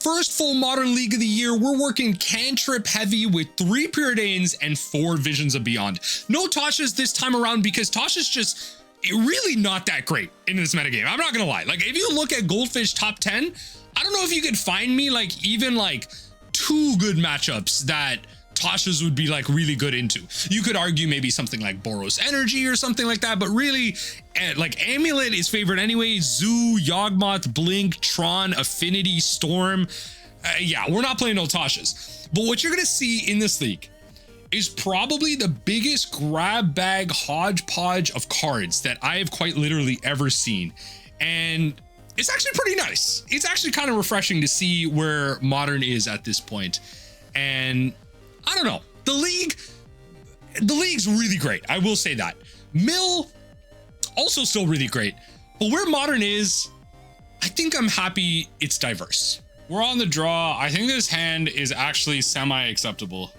First full Modern League of the year, we're working cantrip heavy with 3 Preordains and 4 Visions of Beyond. No Tasha's this time around because Tasha's just really not that great in this metagame. I'm not gonna lie. Like, if you look at Goldfish top 10, I don't know if you could find me like even like 2 good matchups that Tasha's would be like really good into. You could argue maybe something like Boros Energy or something like that, but really like Amulet is favored anyway. Zoo, Yawgmoth, Blink, Tron, Affinity, Storm. Yeah, we're not playing no Tasha's. But what you're gonna see in this league is probably the biggest grab bag hodgepodge of cards that I have quite literally ever seen. And it's actually pretty nice. It's actually kind of refreshing to see where Modern is at this point. And I don't know, the league's really great. I will say that. Mill, also still really great. But where Modern is, I think I'm happy it's diverse. We're on the draw. I think this hand is actually semi-acceptable.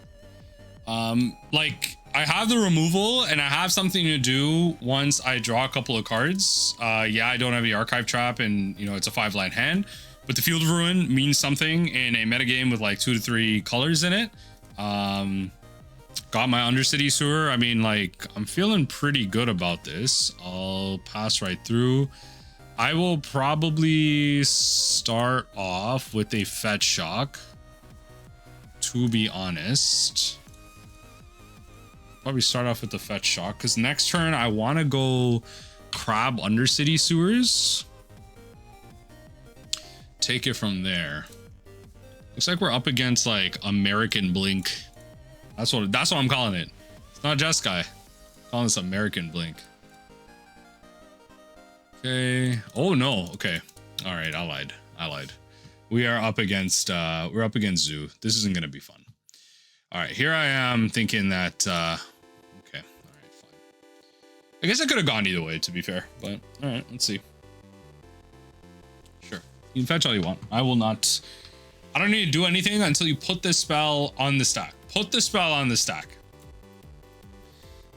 Like, I have the removal and I have something to do once I draw a couple of cards. Yeah, I don't have the Archive Trap and, you know, it's a 5-line hand. But the Field of Ruin means something in a metagame with like 2 to 3 colors in it. Got my Undercity Sewer. I mean, like, I'm feeling pretty good about this. I'll pass right through. I will probably start off with a Fetch Shock, to be honest. Probably start off with the Fetch Shock, because next turn I want to go Crab Undercity Sewers. Take it from there. Looks like we're up against like American Blink. That's what I'm calling it. It's not Jeskai. I'm calling this American Blink. Okay. Oh no. Okay. All right. I lied. We are up against Zoo. This isn't gonna be fun. All right. Here I am thinking that. Okay. All right. Fine. I guess I could have gone either way, to be fair. But all right. Let's see. Sure. You can fetch all you want. I will not. I don't need to do anything until you put this spell on the stack. Put the spell on the stack.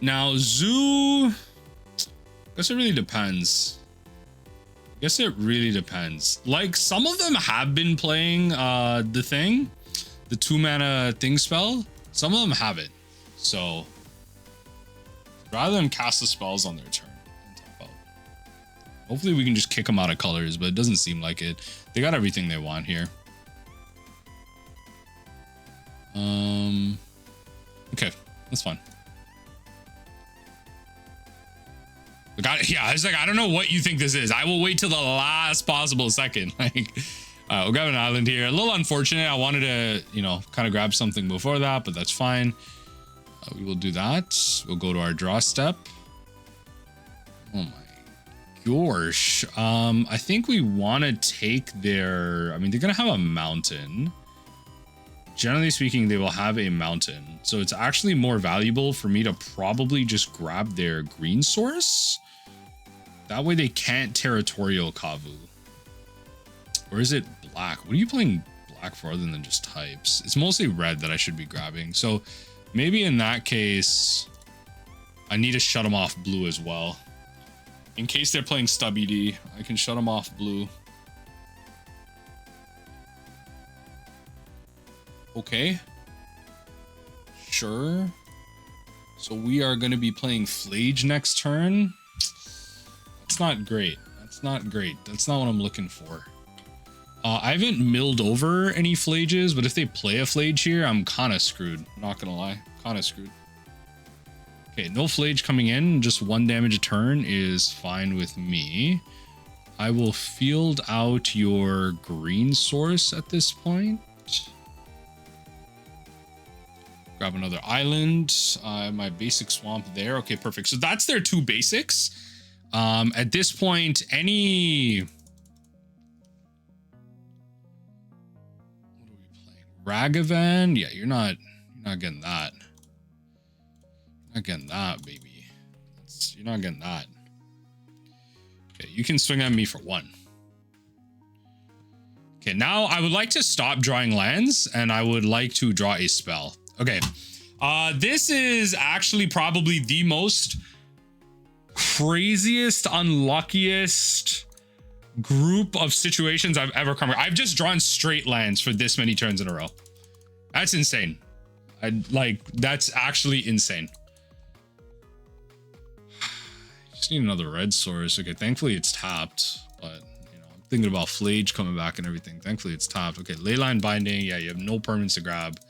Now, Zoo, I guess it really depends. Like, some of them have been playing the 2-mana thing spell. Some of them haven't. So, rather than cast the spells on their turn. Hopefully we can just kick them out of colors, but it doesn't seem like it. They got everything they want here. Okay, that's fine. Yeah, I was like, I don't know what you think this is. I will wait till the last possible second. Like, we'll grab an island here. A little unfortunate. I wanted to, you know, kind of grab something before that, but that's fine. We will do that. We'll go to our draw step. Oh my gosh. I think we want to take their, I mean, they're going to have a mountain. Generally speaking, they will have a mountain. So it's actually more valuable for me to probably just grab their green source. That way they can't territorial Kavu. Or is it black? What are you playing black for other than just types? It's mostly red that I should be grabbing. So maybe in that case, I need to shut them off blue as well. In case they're playing Stubby D, I can shut them off blue. Okay. Sure. So we are going to be playing Flage next turn. That's not great. That's not great. That's not what I'm looking for. I haven't milled over any Flages, but if they play a Flage here, I'm kind of screwed. Not going to lie. Kind of screwed. Okay, no Flage coming in. Just 1 damage a turn is fine with me. I will field out your green source at this point. Grab another island. My basic swamp there. Okay, perfect. So that's their 2 basics. At this point, any... What are we playing? Ragavan? Yeah, you're not getting that. You're not getting that, baby. You're not getting that. Okay, you can swing at me for 1. Okay, now I would like to stop drawing lands, and I would like to draw a spell. Okay, this is actually probably the most craziest, unluckiest group of situations I've ever come. I've just drawn straight lands for this many turns in a row. That's insane. That's actually insane. Just need another red source. Okay, thankfully it's tapped, but you know, I'm thinking about Flage coming back and everything. Thankfully it's tapped. Okay, Leyline Binding. Yeah, you have no permanents to grab.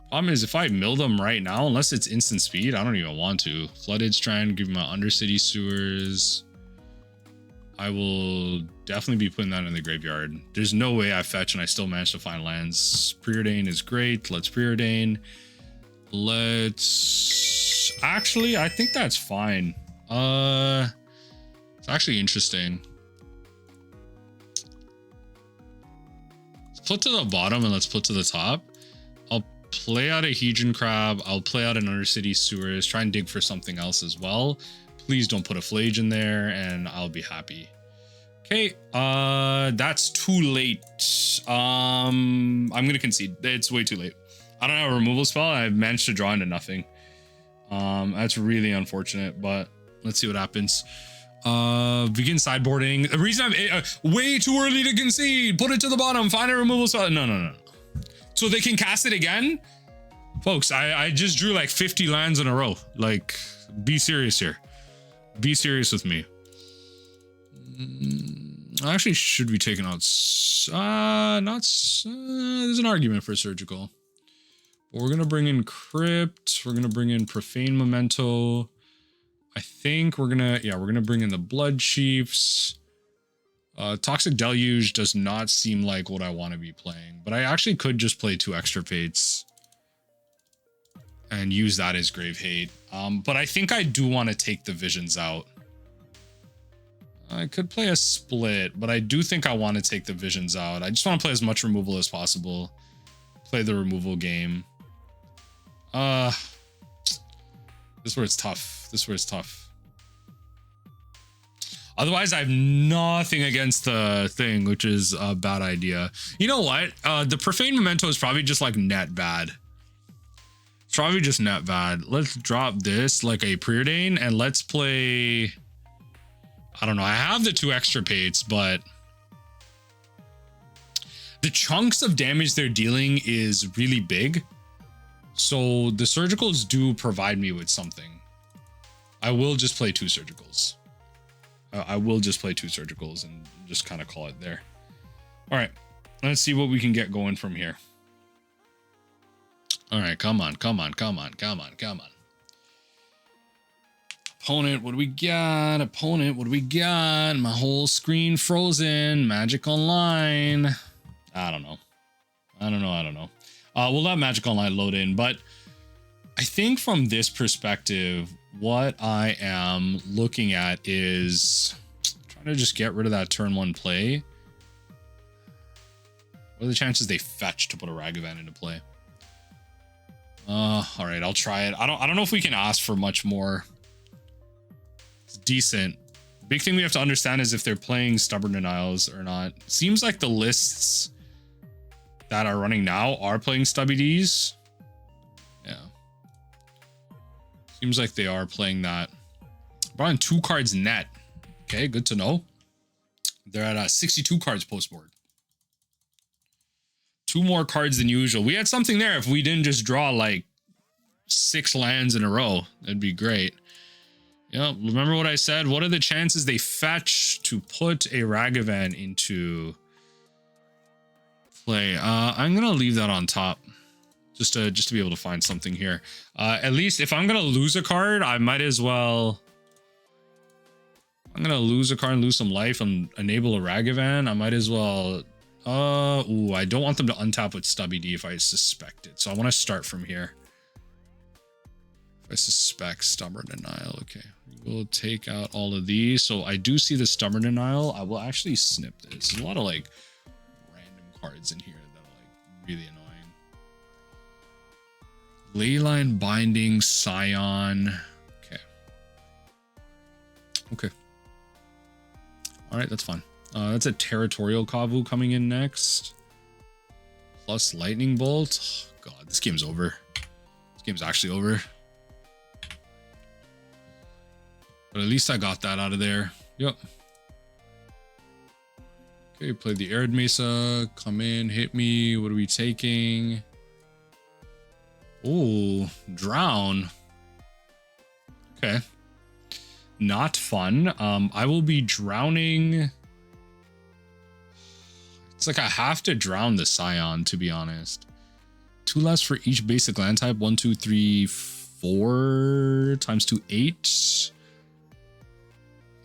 Problem is, if I mill them right now, unless it's instant speed, I don't even want to. Flooded Strand, give me my Undercity Sewers. I will definitely be putting that in the graveyard. There's no way I fetch and I still manage to find lands. Preordain is great. Let's Preordain. Let's... Actually, I think that's fine. It's actually interesting. Let's put to the bottom and let's put to the top. I'll play out a Hedron Crab. I'll play out an Undercity Sewers. Try and dig for something else as well. Please don't put a Flage in there and I'll be happy. Okay, that's too late. I'm gonna concede. It's way too late. I don't have a removal spell. I've managed to draw into nothing. That's really unfortunate, but let's see what happens. Begin sideboarding. The reason I'm way too early to concede. Put it to the bottom. Find a removal spell. No. So they can cast it again? Folks, I just drew like 50 lands in a row. Like, be serious here. Be serious with me. Actually, should be taken out. There's an argument for surgical. But we're gonna bring in Crypt. We're gonna bring in Profane Memento. I think we're gonna bring in the Bloodchiefs. Toxic Deluge does not seem like what I want to be playing, but I actually could just play 2 Extirpates and use that as Grave Hate. But I think I do want to take the Visions out. I could play a split, but I do think I want to take the Visions out. I just want to play as much removal as possible. Play the removal game. This is where it's tough. This is where it's tough. Otherwise, I have nothing against the thing, which is a bad idea. You know what? The Profane Memento is probably just like net bad. It's probably just net bad. Let's drop this like a Preordain and let's play... I don't know. I have the 2 Extirpates, but the chunks of damage they're dealing is really big. So the surgicals do provide me with something. I will just play 2 surgicals. I will just play 2 surgicals and just kind of call it there. All right. Let's see what we can get going from here. All right. Come on. Opponent, what do we got? Opponent, what do we got? My whole screen frozen. Magic Online. I don't know. We'll let Magic Online load in, but I think from this perspective, what I am looking at is trying to just get rid of that turn 1 play. What are the chances they fetch to put a Ragavan into play? All right, I'll try it. I don't know if we can ask for much more. It's decent. Big thing we have to understand is if they're playing Stubborn Denials or not. Seems like the lists that are running now are playing Stubby D's. Yeah. Seems like they are playing that. Brought in 2 cards net. Okay, good to know. They're at 62 cards post board. 2 more cards than usual. We had something there if we didn't just draw like 6 lands in a row. That'd be great. Yeah, remember what I said? What are the chances they fetch to put a Ragavan into play? I'm gonna leave that on top. Just to be able to find something here. At least if I'm gonna lose a card, I might as well. I'm gonna lose a card and lose some life and enable a Ragavan. I might as well. Ooh, I don't want them to untap with Stubby D if I suspect it. So I want to start from here. If I suspect Stubborn Denial, okay. We'll take out all of these. So I do see the Stubborn Denial. I will actually snip this. There's a lot of like random cards in here that are like really annoying. Leyline Binding, Scion. Okay. All right, that's fine. That's a Territorial Kavu coming in next. Plus Lightning Bolt. Oh, God, this game's over. This game's actually over. But at least I got that out of there. Yep. Okay, play the Arid Mesa. Come in, hit me. What are we taking? Oh, drown. Okay. Not fun. I will be drowning. It's like I have to drown the Scion, to be honest. 2 less for each basic land type. 1, 2, 3, 4 times 2, 8.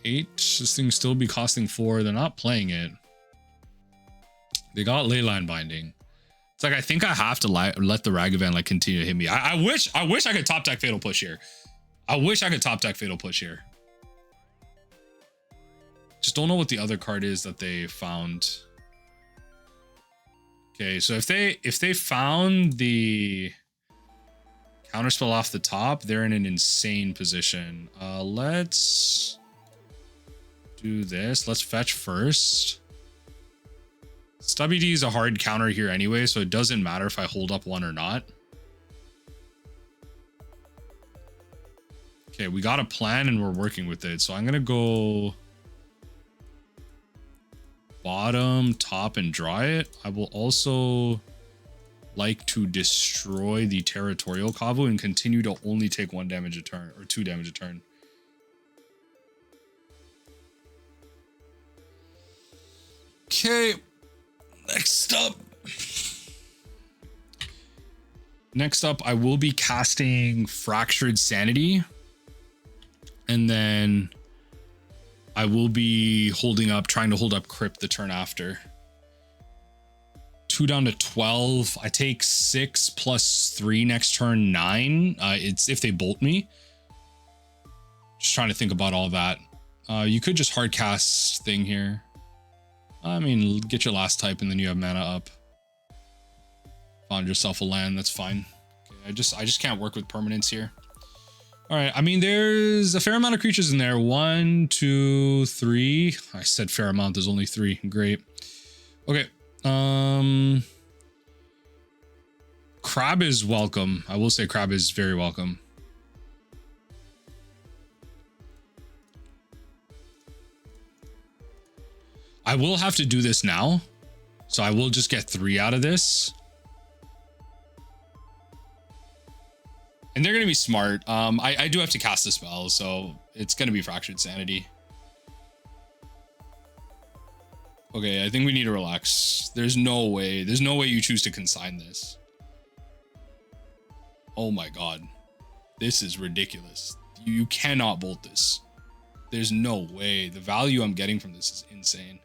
8. This thing still be costing 4. They're not playing it. They got Leyline Binding. It's like I think I have to let the Ragavan like continue to hit me. I wish I could top deck Fatal Push here. I wish I could top deck Fatal Push here. Just don't know what the other card is that they found. Okay, so if they found the counterspell off the top, they're in an insane position. Let's do this. Let's fetch first. Stubby D is a hard counter here anyway, so it doesn't matter if I hold up one or not. Okay, we got a plan and we're working with it. So I'm going to go bottom, top, and draw it. I will also like to destroy the Territorial Kavu and continue to only take 1 damage a turn, or 2 damage a turn. Okay. Next up, I will be casting Fractured Sanity. And then I will be trying to hold up Crypt the turn after. 2 down to 12. I take 6 plus 3 next turn, 9. It's if they bolt me. Just trying to think about all that. You could just hard cast thing here. I mean, get your last type and then you have mana up. Found yourself a land, that's fine. Okay, I just can't work with permanents here. All right, I mean, there's a fair amount of creatures in there. 1, 2, 3. I said fair amount, there's only 3. Great. Okay. Crab is welcome. I will say Crab is very welcome. I will have to do this now. So I will just get 3 out of this. And they're going to be smart. I do have to cast the spell, so it's going to be Fractured Sanity. Okay, I think we need to relax. There's no way you choose to consign this. Oh my god. This is ridiculous. You cannot bolt this. There's no way. The value I'm getting from this is insane.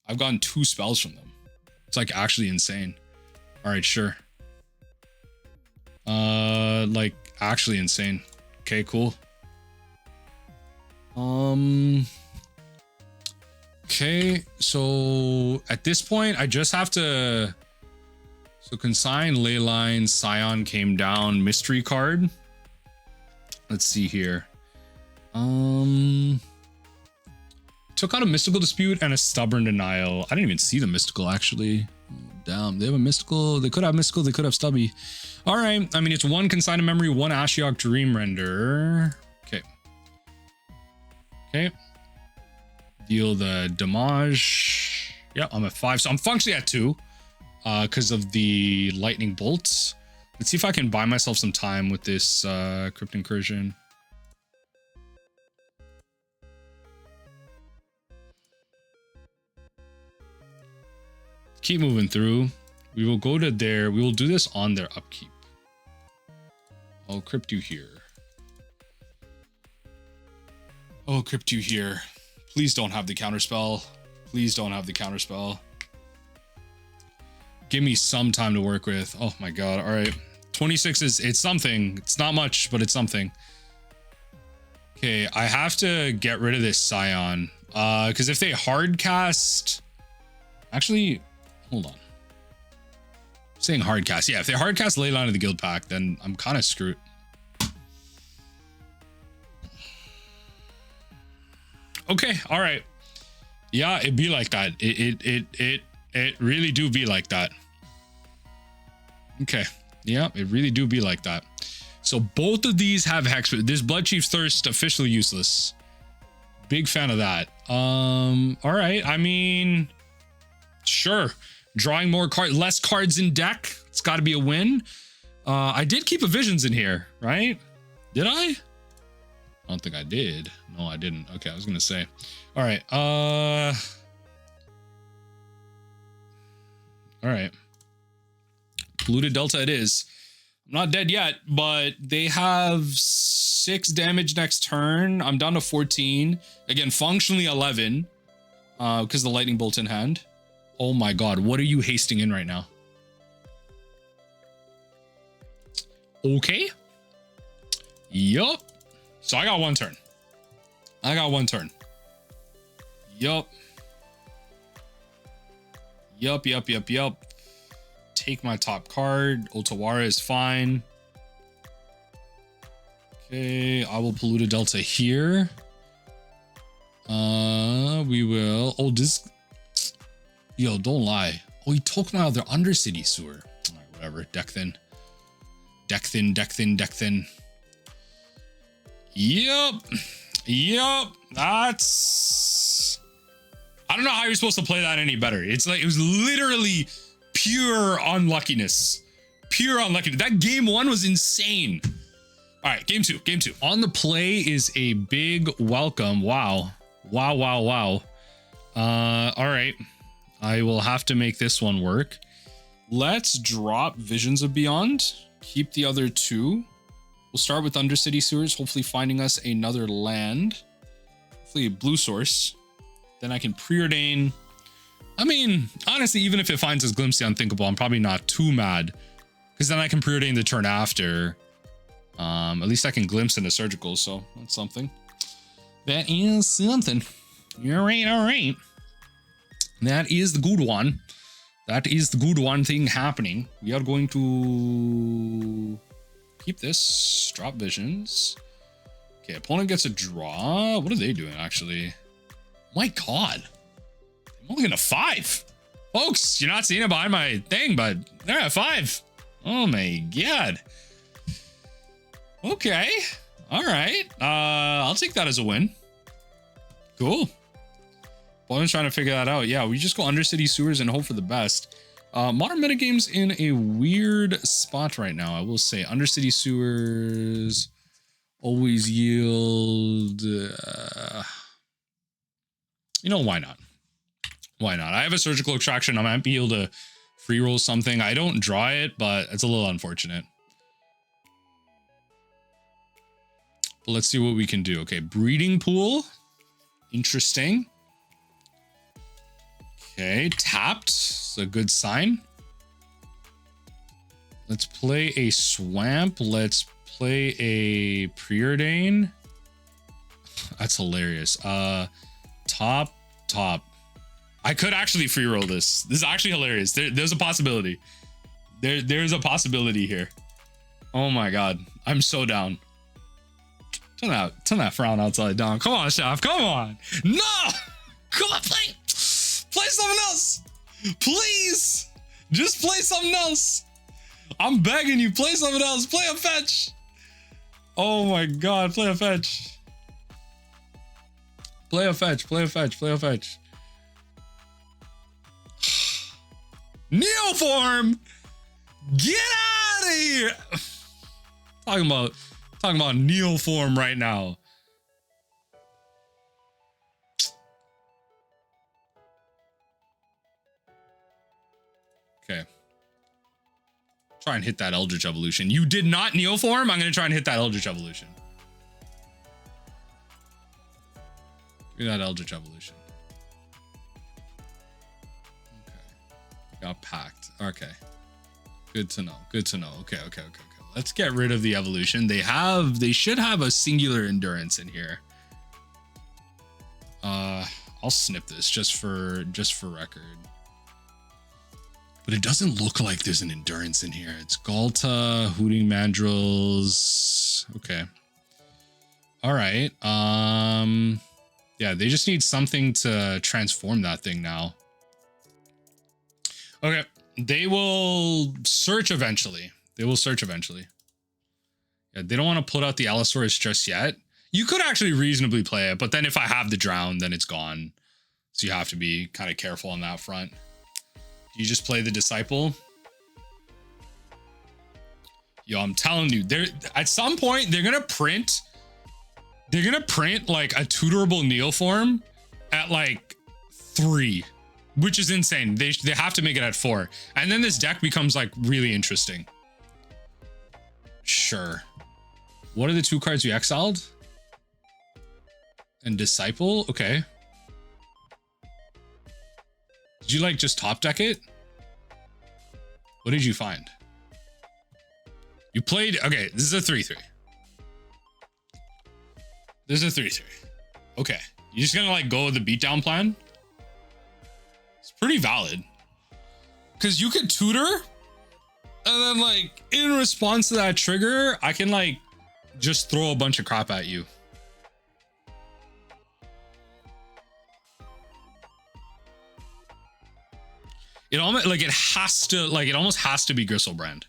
I've gotten 2 spells from them. It's like actually insane. All right, sure. Like actually insane. Okay, cool. Okay, so at this point I just have to Consign, Leyline, Scion came down, mystery card. Let's see here. Took out a Mystical Dispute and a Stubborn Denial. I didn't even see the Mystical actually. Oh, damn, they have a Mystical. They could have Mystical, they could have Stubby. All right, I mean, it's 1 Consign of Memory, 1 Ashiok Dream Render. Okay. Okay. Deal the damage. Yeah, I'm at 5, so I'm functionally at 2 because of the lightning bolts. Let's see if I can buy myself some time with this Crypt Incursion. Keep moving through. We will go to there. We will do this on their upkeep. I'll crypt you here. Oh, crypt you here. Please don't have the counterspell. Please don't have the counterspell. Give me some time to work with. Oh my god. All right. 26 it's something. It's not much, but it's something. Okay, I have to get rid of this Scion. Because if they hard cast... Actually, hold on. I'm saying hard cast. Yeah, if they hard cast Leyline of the Guild Pack, then I'm kind of screwed. Okay, all right. Yeah, it be like that. It really do be like that. Okay. Yeah, it really do be like that. So both of these have Hex. This Bloodchief Thirst officially useless. Big fan of that. All right. I mean, sure. Drawing more less cards in deck. It's got to be a win. I did keep a Visions in here, right? Did I? I don't think I did. No, I didn't. Okay, I was gonna say. All right. All right. Polluted Delta it is. I'm not dead yet, but they have 6 damage next turn. I'm down to 14. Again, functionally 11. Because the lightning bolt in hand. Oh my god, what are you hasting in right now? Okay. Yup. So I got 1 turn. I got 1 turn. Yup. Yup. Take my top card. Otawara is fine. Okay, I will Polluted Delta here. We will. Oh, this. Yo, don't lie. Oh, he took my other Undercity Sewer. All right, whatever. Deck thin. Deck thin. Yep. That's. I don't know how you're supposed to play that any better. It's like it was literally pure unluckiness. That game 1 was insane. All right, game 2. On the play is a big welcome. Wow. All right. I will have to make this one work. Let's drop Visions of Beyond. Keep the other 2. We'll start with Undercity Sewers, hopefully finding us another land. Hopefully a blue source. Then I can Preordain. I mean, honestly, even if it finds us Glimpse the Unthinkable, I'm probably not too mad. Because then I can Preordain the turn after. At least I can Glimpse into Surgical, so that's something. That is something. All right. That is the good one. Thing happening. We are going to keep this. Drop Visions. Okay, opponent gets a draw. What are they doing, actually? My god. I'm only going to 5. Folks, you're not seeing it behind my thing, but they're at 5. Oh my god. Okay. All right. I'll take that as a win. Cool. Opponent's trying to figure that out. Yeah, we just go Undercity Sewers and hope for the best. Modern metagame's in a weird spot right now, I will say. Undercity Sewers always yield... you know, why not? Why not? I have a Surgical Extraction. I might be able to free roll something. I don't draw it, but it's a little unfortunate. But let's see what we can do. Okay, Breeding Pool. Interesting. Okay, tapped. It's a good sign. Let's play a Swamp. Let's play a Preordain. That's hilarious. Top. I could actually free roll this. This is actually hilarious. There's a possibility. There's a possibility here. Oh my god. I'm so down. Turn that frown outside down. Come on, Chef. Come on. No! Come on, play something else. Please. Just play something else. I'm begging you. Play something else. Play a fetch. Oh my god. Play a fetch. Play a fetch. Neoform. Get out of here. Talking about Neoform right now. Okay. Try and hit that Eldritch Evolution. You did not Neoform? I'm going to try and hit that Eldritch Evolution. Give me that Eldritch Evolution. Okay. Got packed. Okay. Good to know. Okay. Let's get rid of the evolution. They should have a singular endurance in here. I'll snip this just for record. But it doesn't look like there's an endurance in here. It's Galta, Hooting Mandrills. Okay. All right. Yeah, they just need something to transform that thing now. Okay. They will search eventually. Yeah, they don't want to put out the Allosaurus just yet. You could actually reasonably play it, but then if I have the drown, then it's gone. So you have to be kind of careful on that front. You just play the Disciple. Yo, I'm telling you, at some point they're gonna print like a tutorable Neoform at like 3, which is insane. They have to make it at 4, and then this deck becomes like really interesting. Sure. What are the 2 cards you exiled? And Disciple? Okay. Did you like just top deck it? What did you find? You played, okay, this is a 3/3. This is a 3/3. Okay. You're just gonna like go with the beatdown plan? It's pretty valid. Cause you could tutor, and then like in response to that trigger, I can like just throw a bunch of crap at you. It almost like it almost has to be Gristlebrand.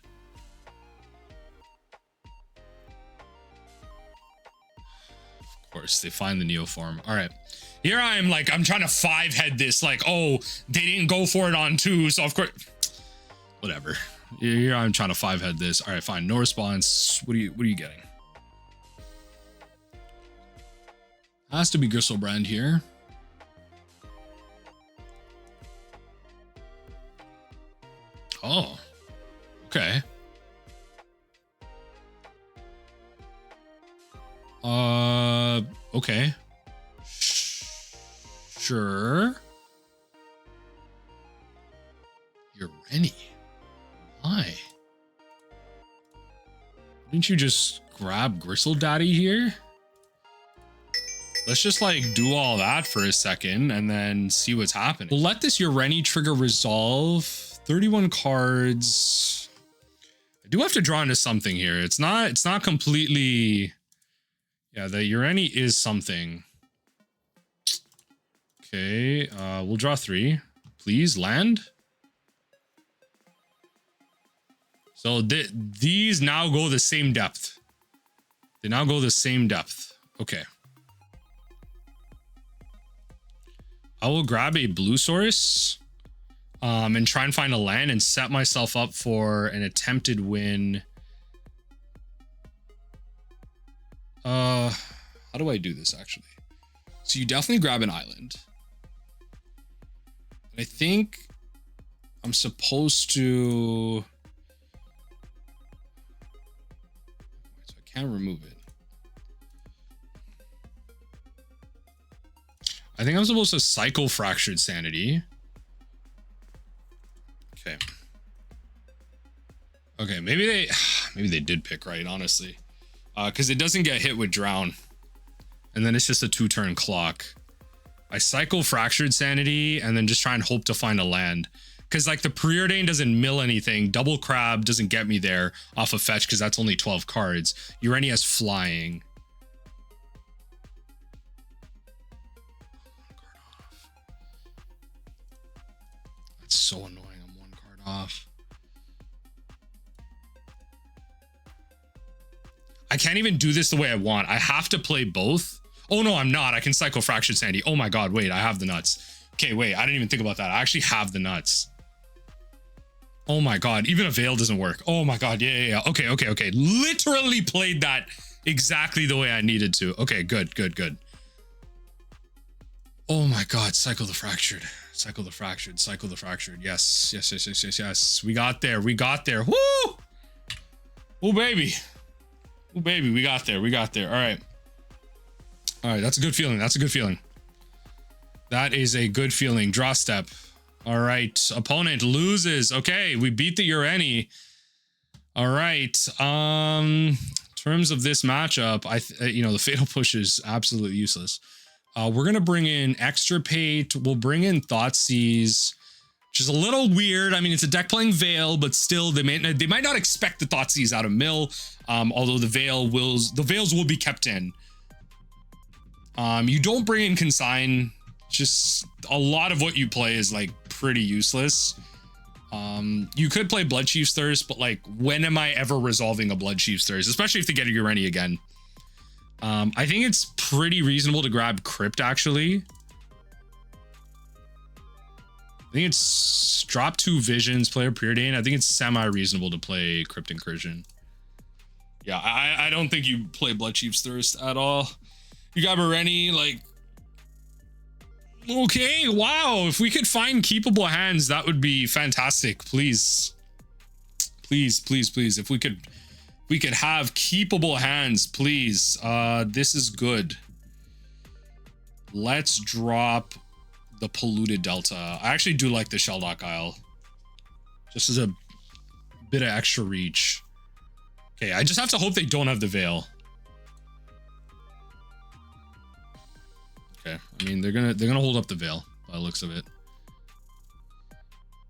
Of course, they find the Neoform. All right. Here I am, like, I'm trying to 5-head this, like, oh, they didn't go for it on 2, so of course. Whatever. Here I'm trying to 5-head this. All right, fine. No response. What are you getting? Has to be Gristlebrand here. Oh, okay. Okay. Sure. You're Rennie. Why? Didn't you just grab Gristle Daddy here? Let's just like do all that for a second and then see what's happening. We'll let this Ureni trigger resolve. 31 cards. I do have to draw into something here. It's not completely. Yeah, the Ureni is something. Okay, we'll draw 3. Please land. So these now go the same depth. They now go the same depth. Okay. I will grab a blue source and try and find a land and set myself up for an attempted win. How do I do this actually? So you definitely grab an island. And I think I'm supposed to. So I can't remove it. I think I'm supposed to cycle Fractured Sanity. Okay. Okay, maybe they did pick right, honestly. Because it doesn't get hit with Drown. And then it's just a 2-turn clock. I cycle Fractured Sanity and then just try and hope to find a land. Because like the Preordain doesn't mill anything. Double Crab doesn't get me there off of fetch because that's only 12 cards. Ureni has flying. That's so annoying. I'm 1 card off. I can't even do this the way I want. I have to play both. Oh no, I'm not. I can cycle Fractured Sanity. Oh my god, wait, I have the nuts. Okay, wait, I didn't even think about that. I actually have the nuts. Oh my god, even a Veil doesn't work. Oh my god, yeah. Okay. Literally played that exactly the way I needed to. Okay, good. Oh my god, cycle the Fractured. Cycle the Fractured. Yes. We got there. Woo! Oh baby, we got there. All right, that's a good feeling. That is a good feeling. Draw step. All right, opponent loses. Okay, we beat the Ureni. All right. In terms of this matchup, the Fatal Push is absolutely useless. We're gonna bring in Extirpate. We'll bring in Thoughtseize, which is a little weird. I mean, it's a deck playing Veil, but still, they might not expect the Thoughtseize out of mill. Although the Veils will be kept in. You don't bring in Consign. Just a lot of what you play is like pretty useless. You could play Bloodchief's Thirst, but like, when am I ever resolving a Bloodchief's Thirst? Especially if they get a Ureni again. I think it's pretty reasonable to grab Crypt, actually. I think it's drop 2 visions, play a Preordain. I think it's semi-reasonable to play Crypt Incursion. Yeah, I don't think you play Bloodchief's Thirst at all. You got Rennie, like... Okay, wow. If we could find keepable hands, that would be fantastic. Please. Please, please, please. If we could have keepable hands, please. This is good. Let's drop the Polluted Delta. I actually do like the Shelldock Isle. Just as a bit of extra reach. Okay, I just have to hope they don't have the Veil. Okay, I mean they're gonna hold up the Veil by the looks of it.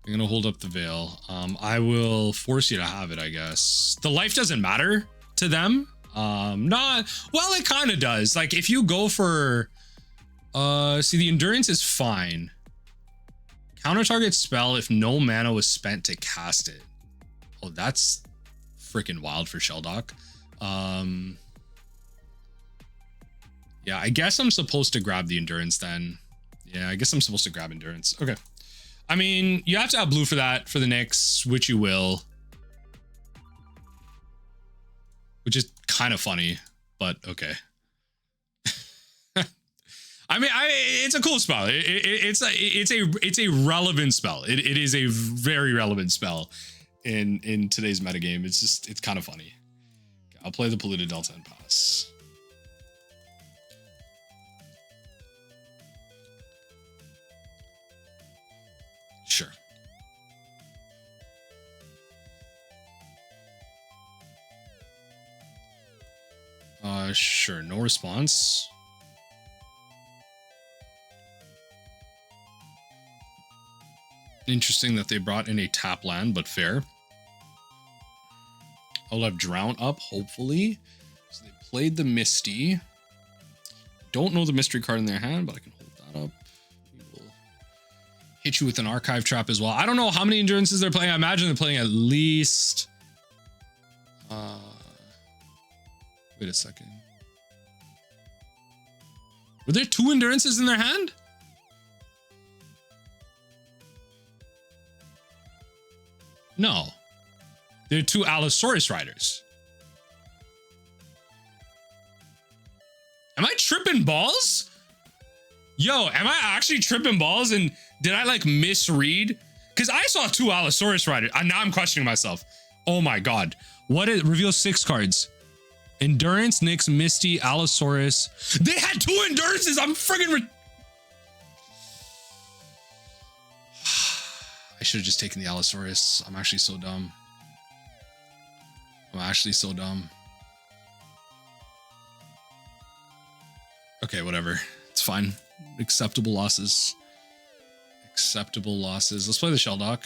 They're gonna hold up the Veil. I will force you to have it, I guess. The life doesn't matter to them. Not well, it kind of does. Like if you go for see, the endurance is fine. Counter target spell if no mana was spent to cast it. Oh, that's freaking wild for Shelldock. Yeah, I guess I'm supposed to grab the endurance then. Yeah, I guess I'm supposed to grab endurance. Okay. I mean, you have to have blue for that for the Nyx, which you will. Which is kind of funny, but okay. I mean, it's a cool spell. It's a relevant spell. It is a very relevant spell in today's metagame. It's kind of funny. Okay, I'll play the Polluted Delta and pass. Sure. Sure. No response. Interesting that they brought in a tap land, but fair. I'll have Drown up, hopefully. So they played the Misty. Don't know the mystery card in their hand, but I can hold that up. We will hit you with an Archive Trap as well. I don't know how many endurances they're playing. I imagine they're playing at least... wait a second. Were there 2 endurances in their hand? No. There are 2 Allosaurus Riders. Am I tripping balls? Yo, am I actually tripping balls? And did I like misread? Because I saw 2 Allosaurus Riders. Now I'm questioning myself. Oh my God. What is reveals 6 cards? Endurance, Nyx, Misty, Allosaurus. They had 2 endurances. I'm friggin' I should have just taken the Allosaurus. I'm actually so dumb. I'm actually so dumb. Okay, whatever. It's fine. Acceptable losses. Acceptable losses. Let's play the Shelldock.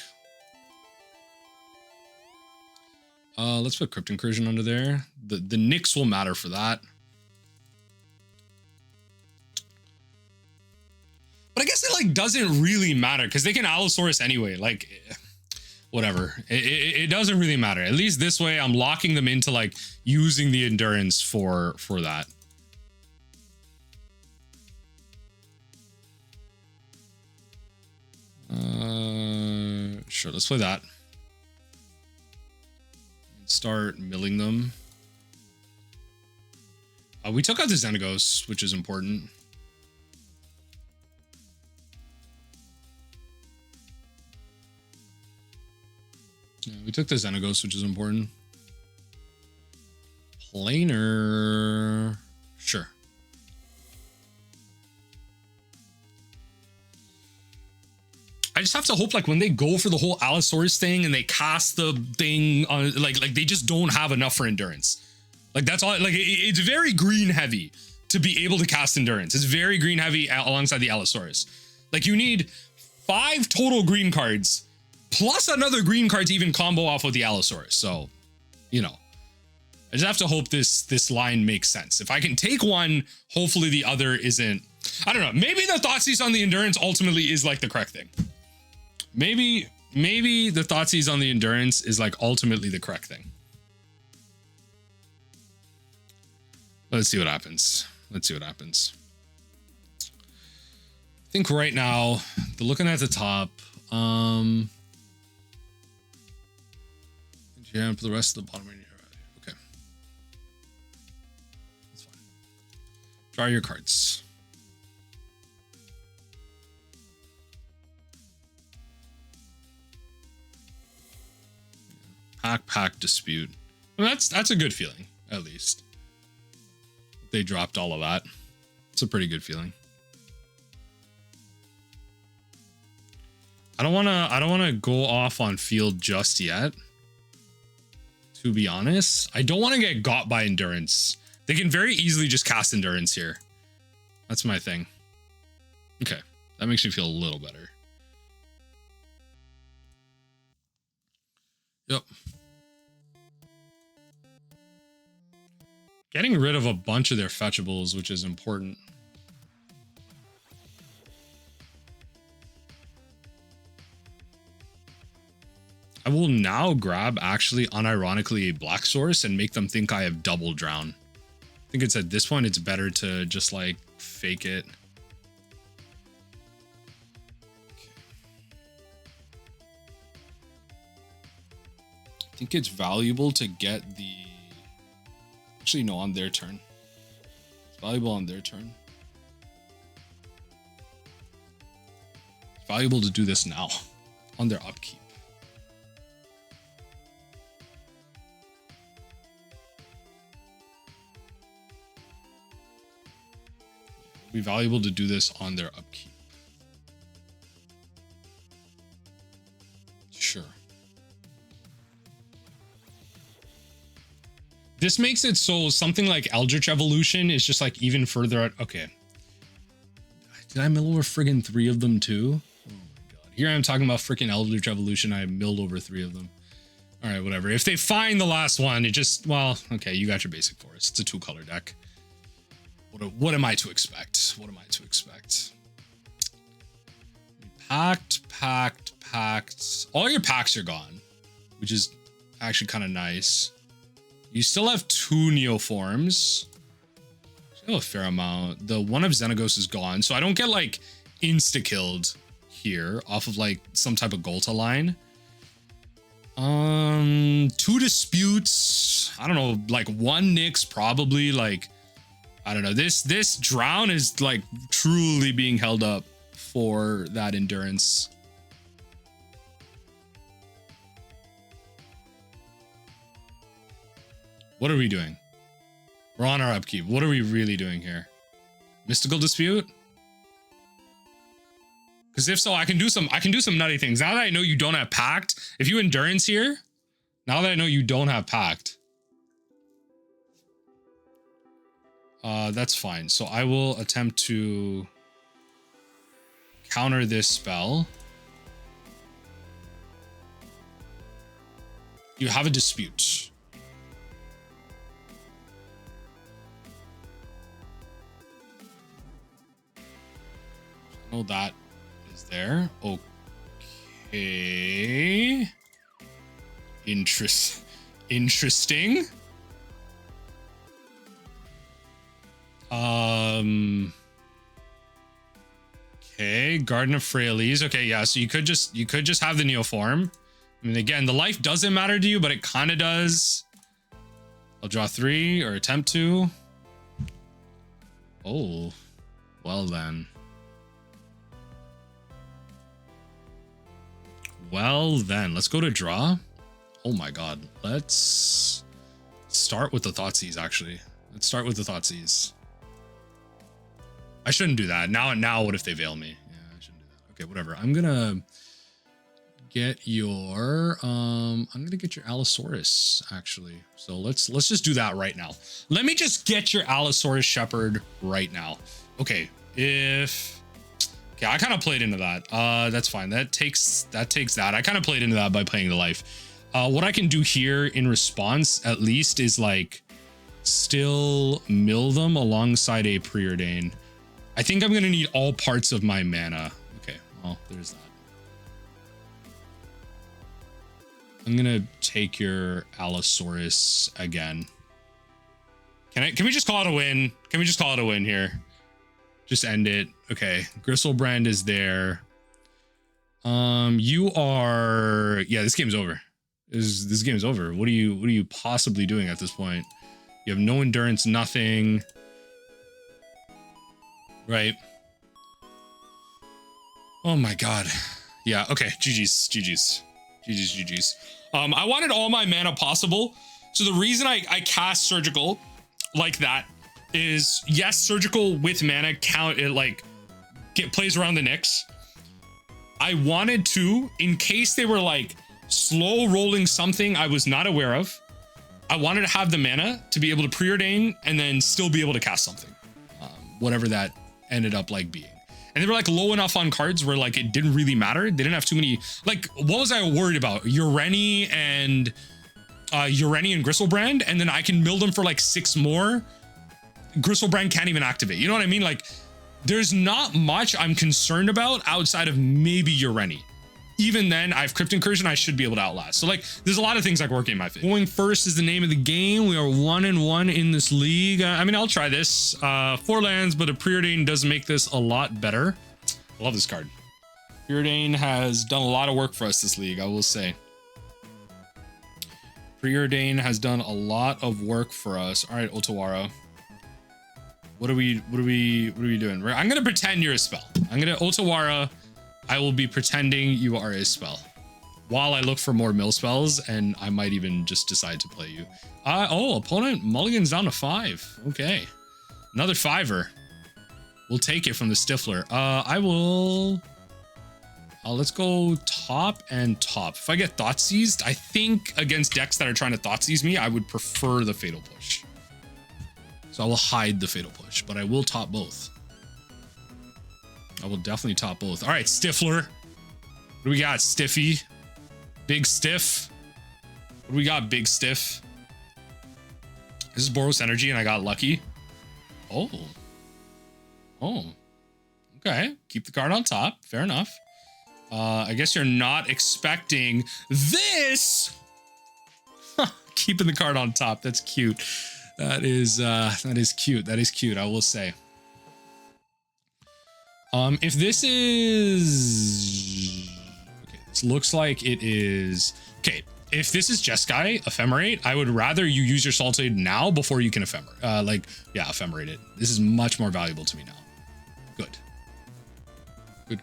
Let's put Crypt Incursion under there. The Nyx will matter for that. But I guess it like doesn't really matter because they can Allosaurus anyway. Like, whatever. It doesn't really matter. At least this way, I'm locking them into like using the endurance for that. Sure. Let's play that. Start milling them. We took out the Xenagos, which is important. Yeah, we took the Xenagos, which is important. Planar. Sure. I just have to hope like when they go for the whole Allosaurus thing and they cast the thing on like they just don't have enough for endurance. Like that's all. Like it's very green heavy to be able to cast endurance. It's very green heavy alongside the Allosaurus. Like you need 5 total green cards plus another green card to even combo off with the Allosaurus. So, you know, I just have to hope this line makes sense. If I can take one, hopefully the other isn't. I don't know. Maybe the Thoughtseize on the endurance ultimately is like the correct thing. Maybe the Thoughtseize on the endurance is like ultimately the correct thing. Let's see what happens. Let's see what happens. I think right now, the looking at the top, yeah, for the rest of the bottom right here. Okay. That's fine. Draw your cards. Pack, dispute. Well, that's a good feeling, at least. They dropped all of that. It's a pretty good feeling. I don't wanna go off on field just yet. To be honest, I don't want to get got by endurance. They can very easily just cast endurance here. That's my thing. Okay, that makes me feel a little better. Yep. Getting rid of a bunch of their fetchables, which is important. I will now grab, actually, unironically, a black source and make them think I have double drown. I think it's at this point, it's better to just like fake it. I think it's valuable to get the... Actually, no, on their turn. It's valuable on their turn. It's valuable to do this now on their upkeep. It'd be valuable to do this on their upkeep. Sure. This makes it so something like Eldritch Evolution is just like even further out. Okay. Did I mill over friggin' 3 of them too? Oh my god. Here I am talking about freaking Eldritch Evolution. I milled over 3 of them. All right, whatever. If they find the last one, it just, well, okay, you got your basic forest. It's a 2-color deck. What am I to expect? What am I to expect? Packed. All your packs are gone, which is actually kind of nice. You still have 2 Neoforms. Still a fair amount. The one of Xenagos is gone, so I don't get like insta-killed here off of like some type of Golta line. 2 disputes. I don't know, like 1 Nyx probably. Like, I don't know. This drown is like truly being held up for that endurance. What are we doing? We're on our upkeep. What are we really doing here? Mystical dispute? Because if so, I can do some nutty things. Now that I know you don't have pact, if you endurance here, now that I know you don't have pact, that's fine. So I will attempt to counter this spell. You have a dispute. No, that is there. Okay. Interesting. Okay, Garden of Frailes. Okay, yeah, so you could just have the Neoform. I mean, again, the life doesn't matter to you, but it kind of does. I'll draw 3 or attempt to. Oh, well then. Well then, let's go to draw. Oh my god. Let's start with the Thoughtseize, actually. Let's start with the Thoughtseize. I shouldn't do that. Now what if they veil me? Yeah, I shouldn't do that. Okay, whatever. I'm gonna get your Allosaurus, actually. So let's just do that right now. Let me just get your Allosaurus Shepherd right now. Okay, okay, I kind of played into that. That's fine. That takes that. I kind of played into that by playing the life. What I can do here in response, at least, is like still mill them alongside a Preordain. I think I'm gonna need all parts of my mana. Okay, well, there's that. I'm gonna take your Allosaurus again. Can we just call it a win? Can we just call it a win here? Just end it. Okay. Gristlebrand is there. You are, yeah, this game's over. This game's over. What are you possibly doing at this point? You have no endurance, nothing. Right. Oh my God. Yeah, okay. GG's. I wanted all my mana possible. So the reason I cast Surgical like that is, yes, Surgical with mana count, it like plays around the Nyx. I wanted to, in case they were like slow rolling something I was not aware of, I wanted to have the mana to be able to preordain and then still be able to cast something, whatever that ended up like being. And they were like low enough on cards where like it didn't really matter. They didn't have too many, like, what was I worried about? Ureni and Gristlebrand, and then I can mill them for like 6 more. Gristlebrand can't even activate. You know what I mean? Like, there's not much I'm concerned about outside of maybe Ureni. Even then, I have Crypt Incursion, I should be able to outlast. So like, there's a lot of things like working in my favor. Going first is the name of the game. We are 1-1 in this league. I mean, I'll try this. 4 lands, but a Preordain does make this a lot better. I love this card. Preordain has done a lot of work for us this league, I will say. Preordain has done a lot of work for us. All right, Otawara. What are we doing? I'm gonna pretend you're a spell. Otawara, I will be pretending you are a spell while I look for more mill spells, and I might even just decide to play you. Oh, opponent mulligans down to 5. Okay. Another 5er. We'll take it from the Stifler. Let's go top and top. If I get Thoughtseized, I think against decks that are trying to Thoughtseize me, I would prefer the Fatal Push. So I will hide the Fatal Push, but I will top both. I will definitely top both. All right, Stifler. What do we got? Stiffy. Big Stiff. What do we got? Big Stiff. This is Boros Energy, and I got lucky. Oh. Okay. Keep the card on top. Fair enough. I guess you're not expecting this. Keeping the card on top. That's cute. That is cute. That is cute, I will say. If this is... Okay, this looks like it is... Okay, if this is Jeskai, Ephemerate, I would rather you use your Salted now before you can Ephemerate. Ephemerate it. This is much more valuable to me now. Good.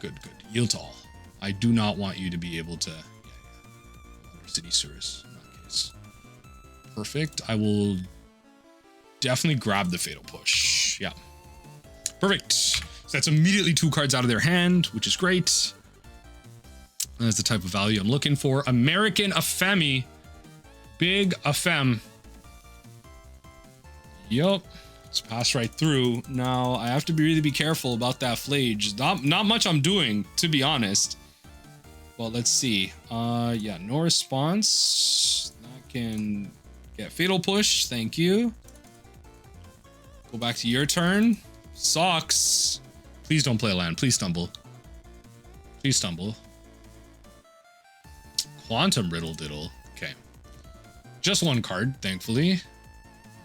Good. Yield to all. I do not want you to be able to... Undercity Sewers in that case. Perfect. I will definitely grab the Fatal Push. Yeah. Perfect. So that's immediately 2 cards out of their hand, which is great. That's the type of value I'm looking for. American Ephemi. Big Ephem. Yup. Let's pass right through. Now, I have to really be careful about that Flage. Not much I'm doing, to be honest. Well, let's see. Yeah, no response. That can get Fatal Push. Thank you. Go back to your turn. Sucks. Please don't play a land. Please stumble. Please stumble. Quantum Riddle Diddle. Okay. Just 1 card, thankfully.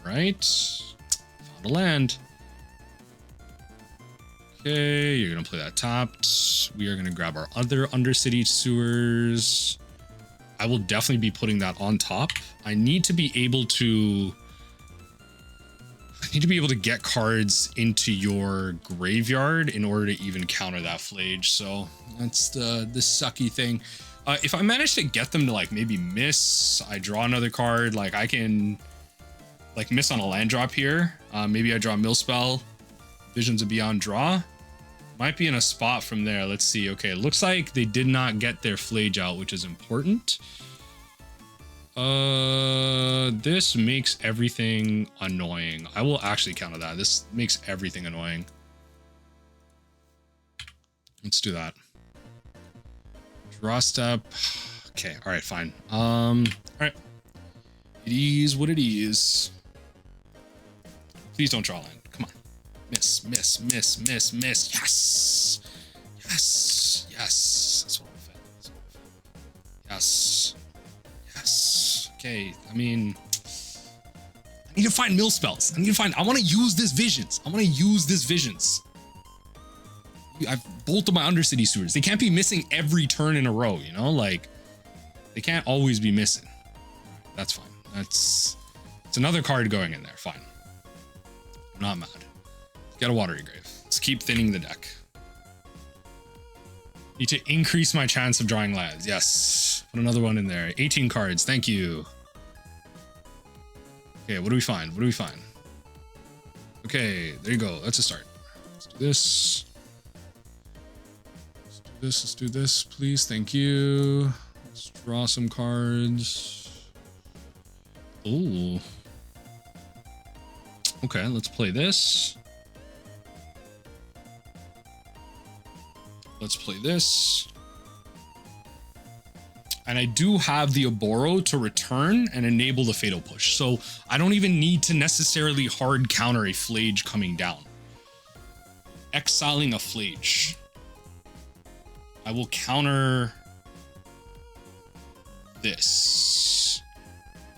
Right. Found a land. Okay, you're gonna play that tapped. We are gonna grab our other Undercity Sewers. I will definitely be putting that on top. I need to be able to get cards into your graveyard in order to even counter that Flage. So that's the sucky thing. If I manage to get them to like maybe miss, I draw another card. Like I can like miss on a land drop here. Maybe I draw a Mill Spell, Visions of Beyond, draw. Might be in a spot from there. Let's see. Okay, it looks like they did not get their Flage out, which is important. This makes everything annoying. I will actually counter that. This makes everything annoying. Let's do that. Draw step. Okay, all right, fine. All right. It is what it is. Please don't draw land. Come on. Miss. Yes. That's what I felt. Yes. Okay, I need need to find mill spells. I want to use this visions. I want to use this visions. I've bolted my Undercity Sewers. They can't be missing every turn in a row, you know? Like, they can't always be missing. That's fine. It's another card going in there. Fine. I'm not mad. Get a Watery Grave. Let's keep thinning the deck. Need to increase my chance of drawing lands. Yes. Put another one in there. 18 cards. Thank you. Okay, what do we find? What do we find? Okay, there you go. That's a start. Let's do this. Let's do this. Let's do this, please. Thank you. Let's draw some cards. Ooh. Okay, let's play this. Let's play this. And I do have the Oboro to return and enable the Fatal Push. So I don't even need to necessarily hard counter a Flage coming down. Exiling a Flage. I will counter this.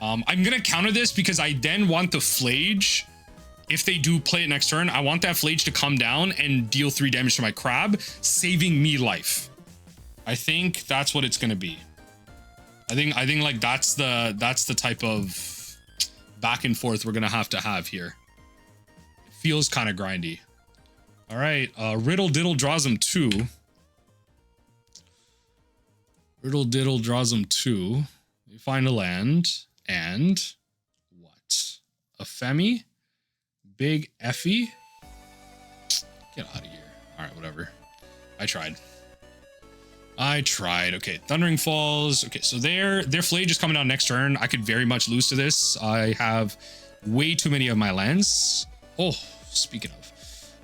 I'm going to counter this because I then want the Flage. If they do play it next turn, I want that Flage to come down and deal 3 damage to my crab, saving me life. I think that's what it's going to be. I think like that's the type of back and forth we're going to have here. It feels kind of grindy. All right, Riddle Diddle draws him 2. Riddle Diddle draws him 2. You find a land and what? A Femi? Big Effie? Get out of here. All right, whatever. I tried. Okay, Thundering Falls. Okay, so their Flage is coming out next turn. I could very much lose to this. I have way too many of my lands. Oh, speaking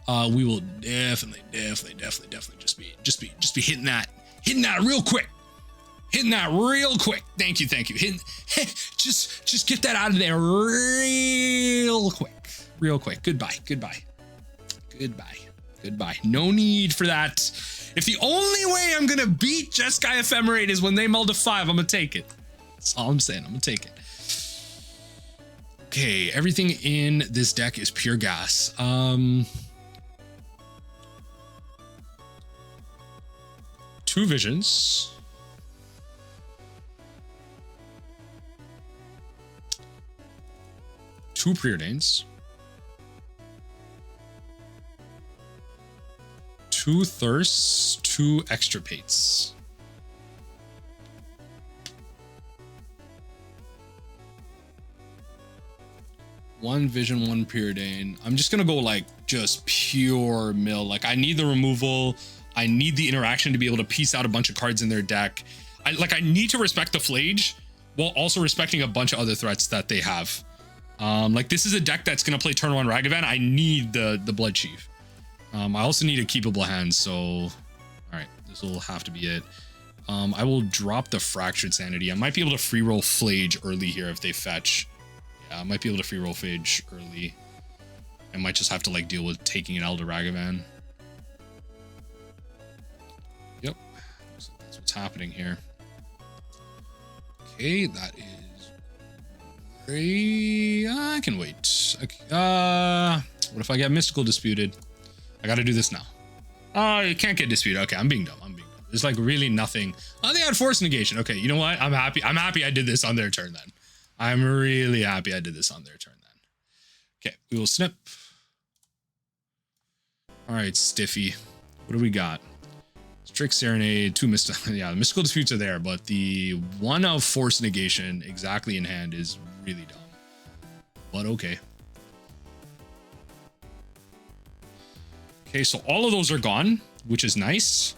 of, we will definitely just be hitting that real quick. Hitting that real quick. Thank you. Just get that out of there real quick. Goodbye. No need for that. If the only way I'm gonna beat Jeskai Ephemerate is when they mull to 5, I'm gonna take it. That's all I'm saying. I'm gonna take it. Okay, everything in this deck is pure gas. 2 visions. 2 Preordains. 2 Thirsts, 2 Extirpates. One Vision, 1 Preordain. I'm just gonna go like just pure mill. Like I need the removal. I need the interaction to be able to piece out a bunch of cards in their deck. I need to respect the Flage while also respecting a bunch of other threats that they have. Like this is a deck that's gonna play turn 1 Ragavan. I need the Bloodchief. I also need a keepable hand, so all right, this will have to be it. I will drop the Fractured Sanity. I might be able to free roll Flage early here if they fetch. Yeah, I might be able to free roll Flage early. I might just have to like deal with taking an Elder Ragavan. Yep, so that's what's happening here. Okay, that is great. I can wait. Okay. What if I get Mystical Disputed? I gotta do this now. Oh, you can't get disputed. Okay, I'm being dumb. There's like really nothing. Oh, they had Force Negation. Okay, you know what? I'm happy I did this on their turn then. I'm really happy I did this on their turn then. Okay, we will snip. All right, Stiffy. What do we got? Strict Serenade, 2 Mystical. Yeah, the Mystical Disputes are there, but the 1 of Force Negation exactly in hand is really dumb. But okay. Okay, so all of those are gone, which is nice.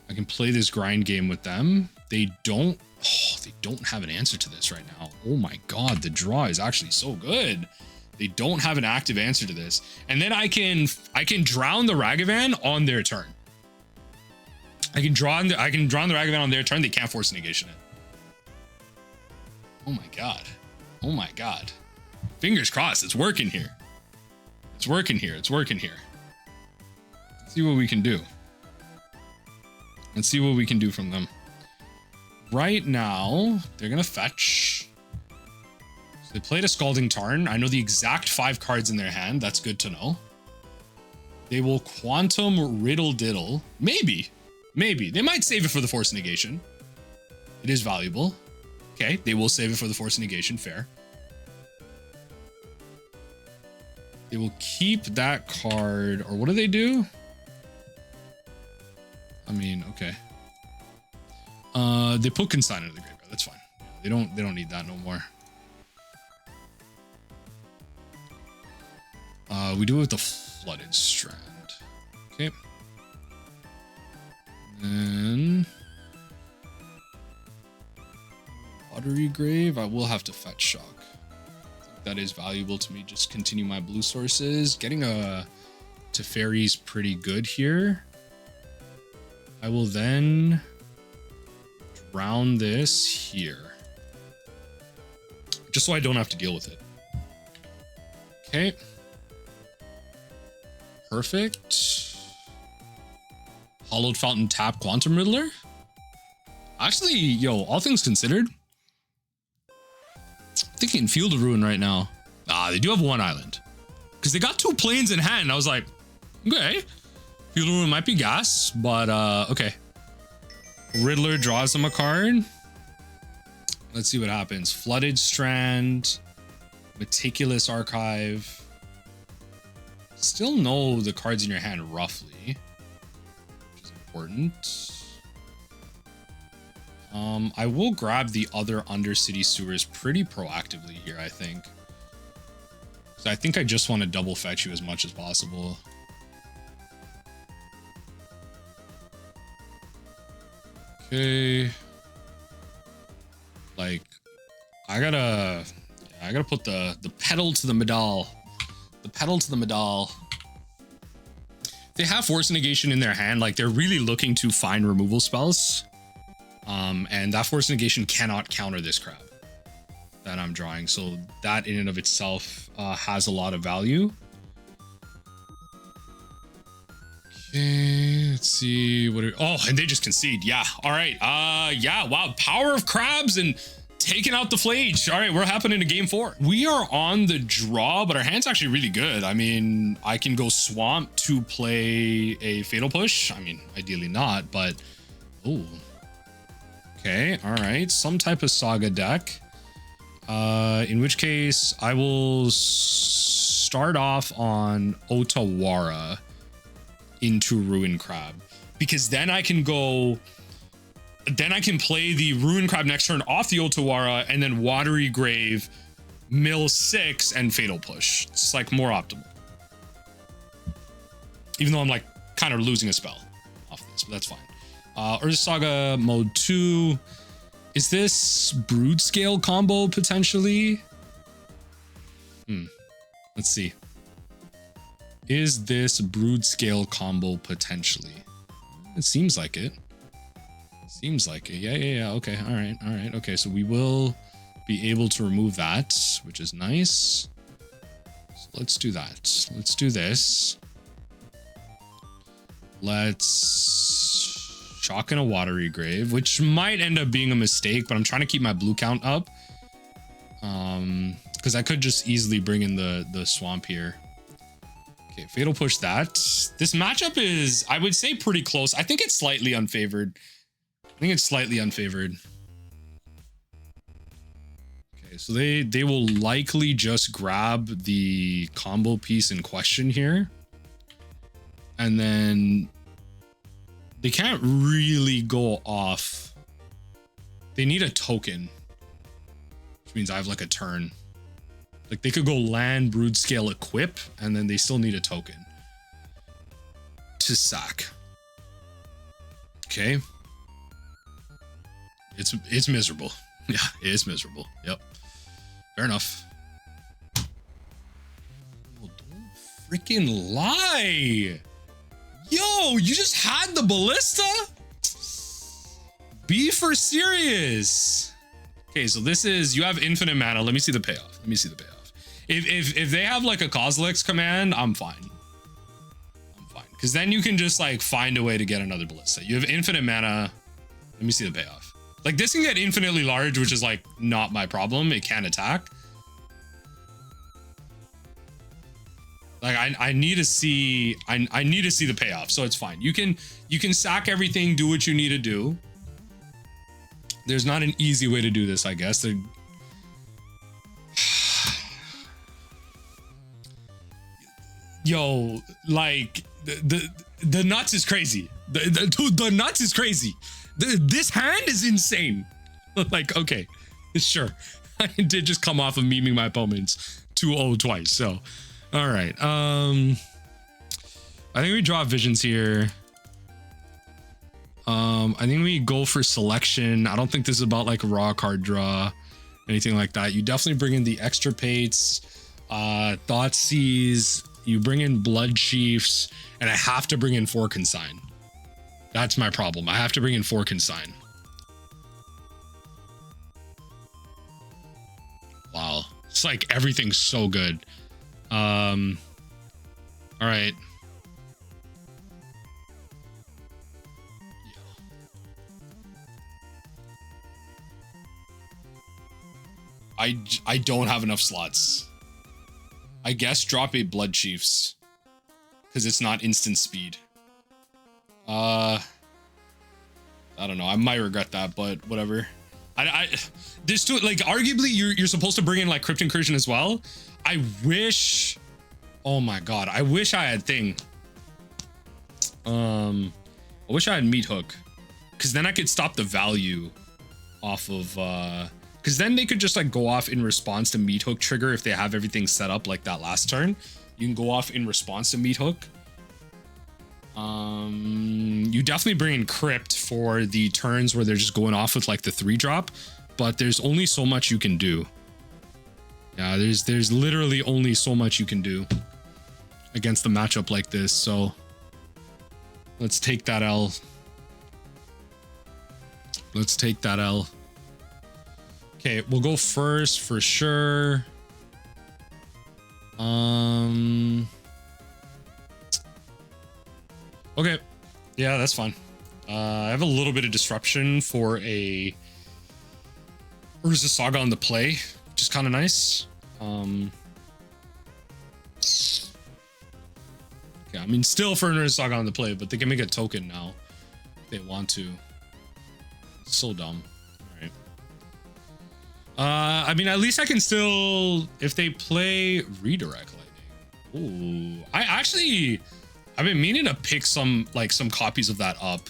I can play this grind game with them. They don't have an answer to this right now. Oh my god, the draw is actually so good. They don't have an active answer to this. And then I can drown the Ragavan on their turn. I can drown the Ragavan on their turn. They can't Force Negation it. Oh my god. Oh my god. Fingers crossed, it's working here. It's working here. Let's see what we can do. Let's see what we can do from them. Right now, they're gonna fetch. They played a Scalding Tarn. I know the exact 5 cards in their hand. That's good to know. They will Quantum Riddle Diddle. Maybe. Maybe. They might save it for the Force Negation. It is valuable. Okay, they will save it for the Force Negation. Fair. They will keep that card. Or what do they do? I mean, okay. They put Consign into the graveyard. That's fine. They don't need that no more. We do it with the Flooded Strand. Okay. And Watery Grave. I will have to fetch Shock. I think that is valuable to me. Just continue my blue sources. Getting a Teferi's pretty good here. I will then drown this here. Just so I don't have to deal with it. Okay. Perfect. Hollowed Fountain tap Quantum Riddler. Actually, yo, all things considered, I'm thinking Field of Ruin right now. They do have 1 island. Because they got 2 planes in hand. I was like, okay. Field of Ruin might be gas, but okay. Riddler draws them a card. Let's see what happens. Flooded Strand. Meticulous Archive. Still know the cards in your hand roughly, which is important. I will grab the other Undercity Sewers pretty proactively here, I think. So I think I just want to double fetch you as much as possible. Okay. Like, I gotta put the pedal to the medal. The pedal to the medal. They have Force Negation in their hand. Like, they're really looking to find removal spells. And that Force Negation cannot counter this crab that I'm drawing. So that in and of itself has a lot of value. Okay, let's see. And they just concede. Yeah. All right. Yeah. Wow. Power of crabs and taking out the Flage. All right, we're happening to game 4. We are on the draw, but our hand's actually really good. I mean, I can go Swamp to play a Fatal Push. I mean, ideally not, but oh. Okay, all right. Some type of Saga deck. In which case, I will start off on Otawara into Ruin Crab. Because then I can go... Then I can play the Ruin Crab next turn off the Otawara and then Watery Grave, mill 6, and Fatal Push. It's like more optimal. Even though I'm like kind of losing a spell off this, but that's fine. Urza Saga mode 2. Is this Broodscale combo potentially? Let's see. Is this Broodscale combo potentially? It seems like it. Seems like it. Yeah. Okay. All right. Okay. So we will be able to remove that, which is nice. So let's do that. Let's do this. Let's shock in a Watery Grave, which might end up being a mistake, but I'm trying to keep my blue count up. Because I could just easily bring in the swamp here. Okay, Fatal Push that. This matchup is, I would say, pretty close. I think it's slightly unfavored. Okay, so they will likely just grab the combo piece in question here. And then they can't really go off. They need a token, which means I have like a turn. Like they could go land, Broodscale, equip, and then they still need a token to sack. Okay. It's miserable. Yeah, it is miserable. Yep. Fair enough. Oh, don't freaking lie. Yo, you just had the Ballista? Be for serious. Okay, so this is, you have infinite mana. Let me see the payoff. If they have like a Kozilek's command, I'm fine. Because then you can just like find a way to get another Ballista. You have infinite mana. Let me see the payoff. Like this can get infinitely large, which is like not my problem. It can attack. Like I need to see I need to see the payoff, so it's fine. You can sack everything, do what you need to do. There's not an easy way to do this, I guess. Yo, like the nuts is crazy. The nuts is crazy. This hand is insane. Like, okay, sure. I did just come off of memeing my opponents 2-0 twice, so all right. I think we draw visions here. I think we go for selection. I don't think this is about like a raw card draw, anything like that. You definitely bring in the Extirpates, Thoughtseize. You bring in Bloodchiefs, and I have to bring in 4 Consign. That's my problem. I have to bring in 4 Consign. Wow, it's like everything's so good. All right. I don't have enough slots. I guess drop a Bloodchiefs because it's not instant speed. I don't know. I might regret that, but whatever. There's two, like, arguably you're supposed to bring in like Crypt Incursion as well. I wish, oh my god, I wish I had thing. I wish I had Meat Hook, because then I could stop the value off of because then they could just like go off in response to Meat Hook trigger if they have everything set up like that last turn. You can go off in response to Meat Hook. You definitely bring in Crypt for the turns where they're just going off with like the 3-drop, but there's only so much you can do. Yeah, there's literally only so much you can do against the matchup like this. So let's take that L. Let's take that L. Okay, we'll go first for sure. Okay, yeah, that's fine. I have a little bit of disruption for a Urza Saga on the play, which is kind of nice. Okay, I mean, still for an Urza Saga on the play, but they can make a token now if they want to. So dumb. I mean, at least I can still, if they play Redirect Lightning. Ooh, I've been meaning to pick some copies of that up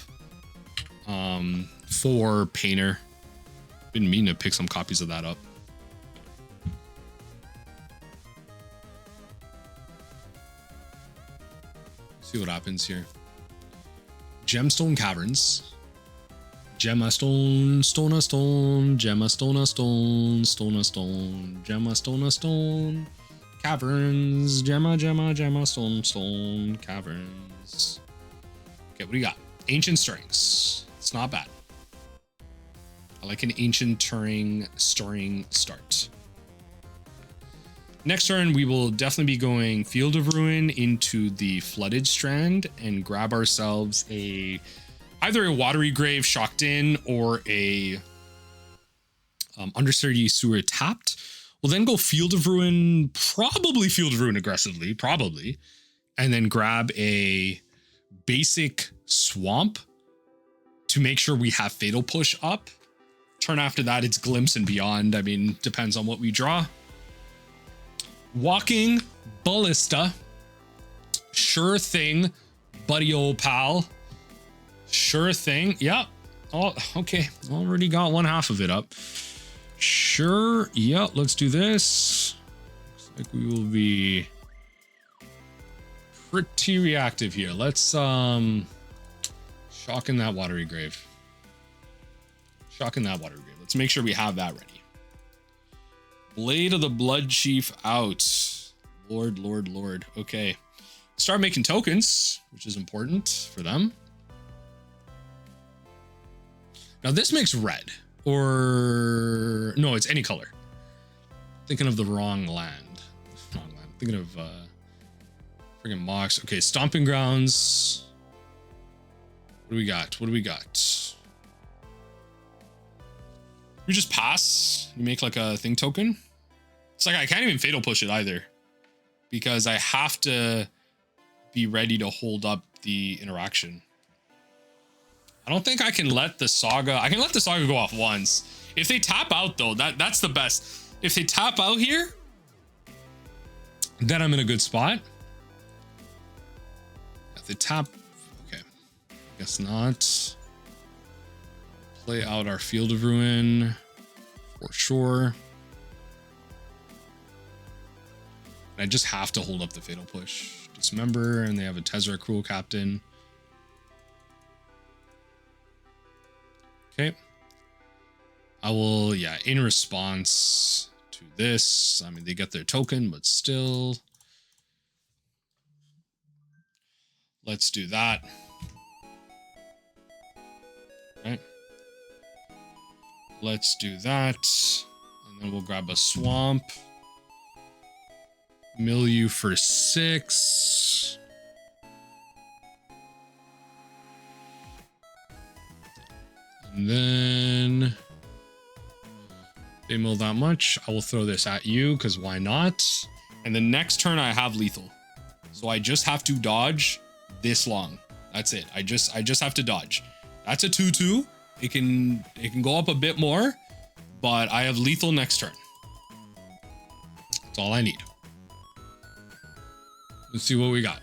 for Painter. Been meaning to pick some copies of that up. See what happens here. Gemstone Caverns. Gemma stone, stone a stone, gemma stone a stone, stone a stone, gemma stone a stone, caverns, gemma, gemma, gemma, stone, stone, caverns. Okay, what do you got? Ancient Stirrings. It's not bad. I like an ancient stirring start. Next turn, we will definitely be going Field of Ruin into the Flooded Strand and grab ourselves either a Watery Grave shocked in or a Undercity Sewer tapped. We'll then go Field of Ruin, probably Field of Ruin aggressively, probably, and then grab a basic Swamp to make sure we have Fatal Push up. Turn after that, it's Glimpse and Beyond. I mean, depends on what we draw. Walking Ballista. Sure thing, buddy old pal. Sure thing. Yep. Oh, okay. Already got one half of it up. Sure. Yep. Let's do this. Looks like we will be pretty reactive here. Let's shock in that Watery Grave. Shock in that Watery Grave. Let's make sure we have that ready. Blade of the Bloodchief out. Lord, Lord, Lord. Okay. Start making tokens, which is important for them. Now this makes red, or no, it's any color. Thinking of the wrong land. Wrong land. Thinking of friggin' Mox. Okay, Stomping Grounds. What do we got? What do we got? We just pass. You make like a thing token. It's like I can't even Fatal Push it either, because I have to be ready to hold up the interaction. I don't think I can let the Saga... I can let the Saga go off once. If they tap out, though, that's the best. If they tap out here, then I'm in a good spot. If they tap... Okay. Guess not. Play out our Field of Ruin for sure. I just have to hold up the Fatal Push. Dismember, and they have a Tezzeret Cruel Captain. Okay. I will, yeah, in response to this, I mean, they get their token, but still. Let's do that. Right. Let's do that. And then we'll grab a Swamp. Mill you for 6. And then they mill that much. I will throw this at you because why not? And the next turn I have lethal. So I just have to dodge this long. That's it. I just have to dodge. That's a 2/2. It can go up a bit more, but I have lethal next turn. That's all I need. Let's see what we got.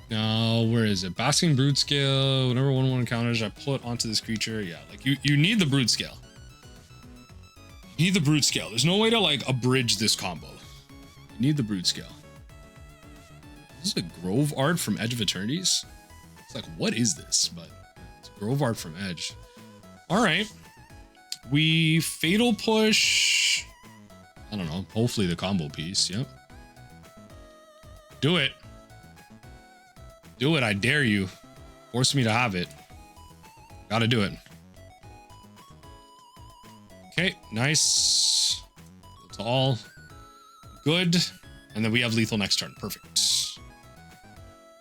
Now, where is it? Basking Broodscale. Whenever 1/1 encounters I put onto this creature. Yeah, like you need the Broodscale. You need the Broodscale. There's no way to like abridge this combo. You need the Broodscale. This is a Grove Art from Edge of Eternities. It's like, what is this? But it's Grove Art from Edge. All right. We Fatal Push. I don't know. Hopefully the combo piece. Yep. Do it. Do it. I dare you. Force me to have it. Gotta do it. Okay. Nice. That's all. Good. And then we have lethal next turn. Perfect.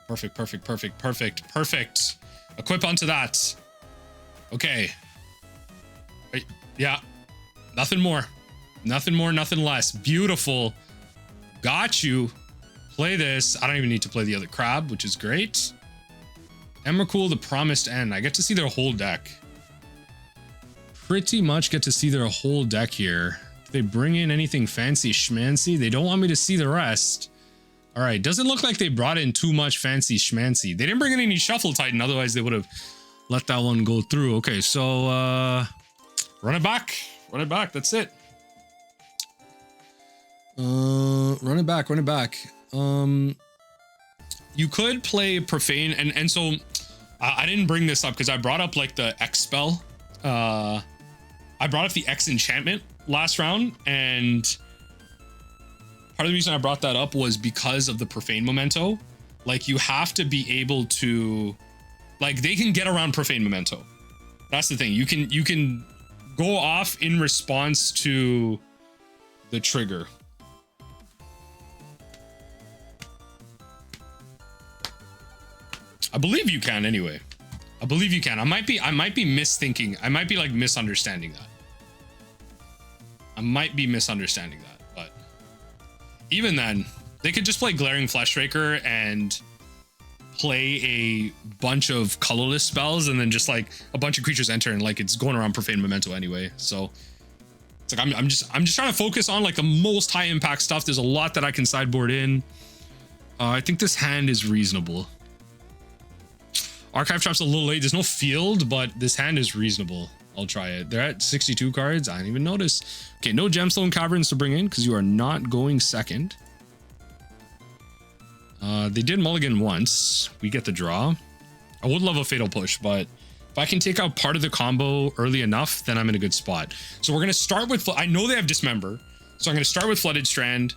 Perfect, perfect, perfect, perfect, perfect. Equip onto that. Okay. Yeah. Nothing more. Nothing more, nothing less. Beautiful. Got you. Play this. I don't even need to play the other crab, which is great. Emrakul, the Promised End. I get to see their whole deck. Pretty much get to see their whole deck here. If they bring in anything fancy schmancy, they don't want me to see the rest. All right. Doesn't look like they brought in too much fancy schmancy. They didn't bring in any Shuffle Titan. Otherwise, they would have let that one go through. Okay. So, run it back. Run it back. That's it. Run it back. Run it back. You could play Profane. And so I didn't bring this up because I brought up like the X spell. I brought up the X enchantment last round. And part of the reason I brought that up was because of the Profane Memento. Like you have to be able to, like they can get around Profane Memento. That's the thing. You can go off in response to the trigger. I believe you can anyway. I believe you can. I might be misthinking. I might be like misunderstanding that. I might be misunderstanding that, but even then, they could just play Glaring Fleshraker and play a bunch of colorless spells and then just like a bunch of creatures enter and like it's going around Profane Memento anyway. So it's like I'm just trying to focus on like the most high impact stuff. There's a lot that I can sideboard in. I think this hand is reasonable. Archive Trap's a little late. There's no field, but this hand is reasonable. I'll try it. They're at 62 cards. I didn't even notice. Okay, no Gemstone Caverns to bring in because you are not going second. They did mulligan once. We get the draw. I would love a Fatal Push, but if I can take out part of the combo early enough, then I'm in a good spot. So we're going to start with... I know they have Dismember, so I'm going to start with Flooded Strand.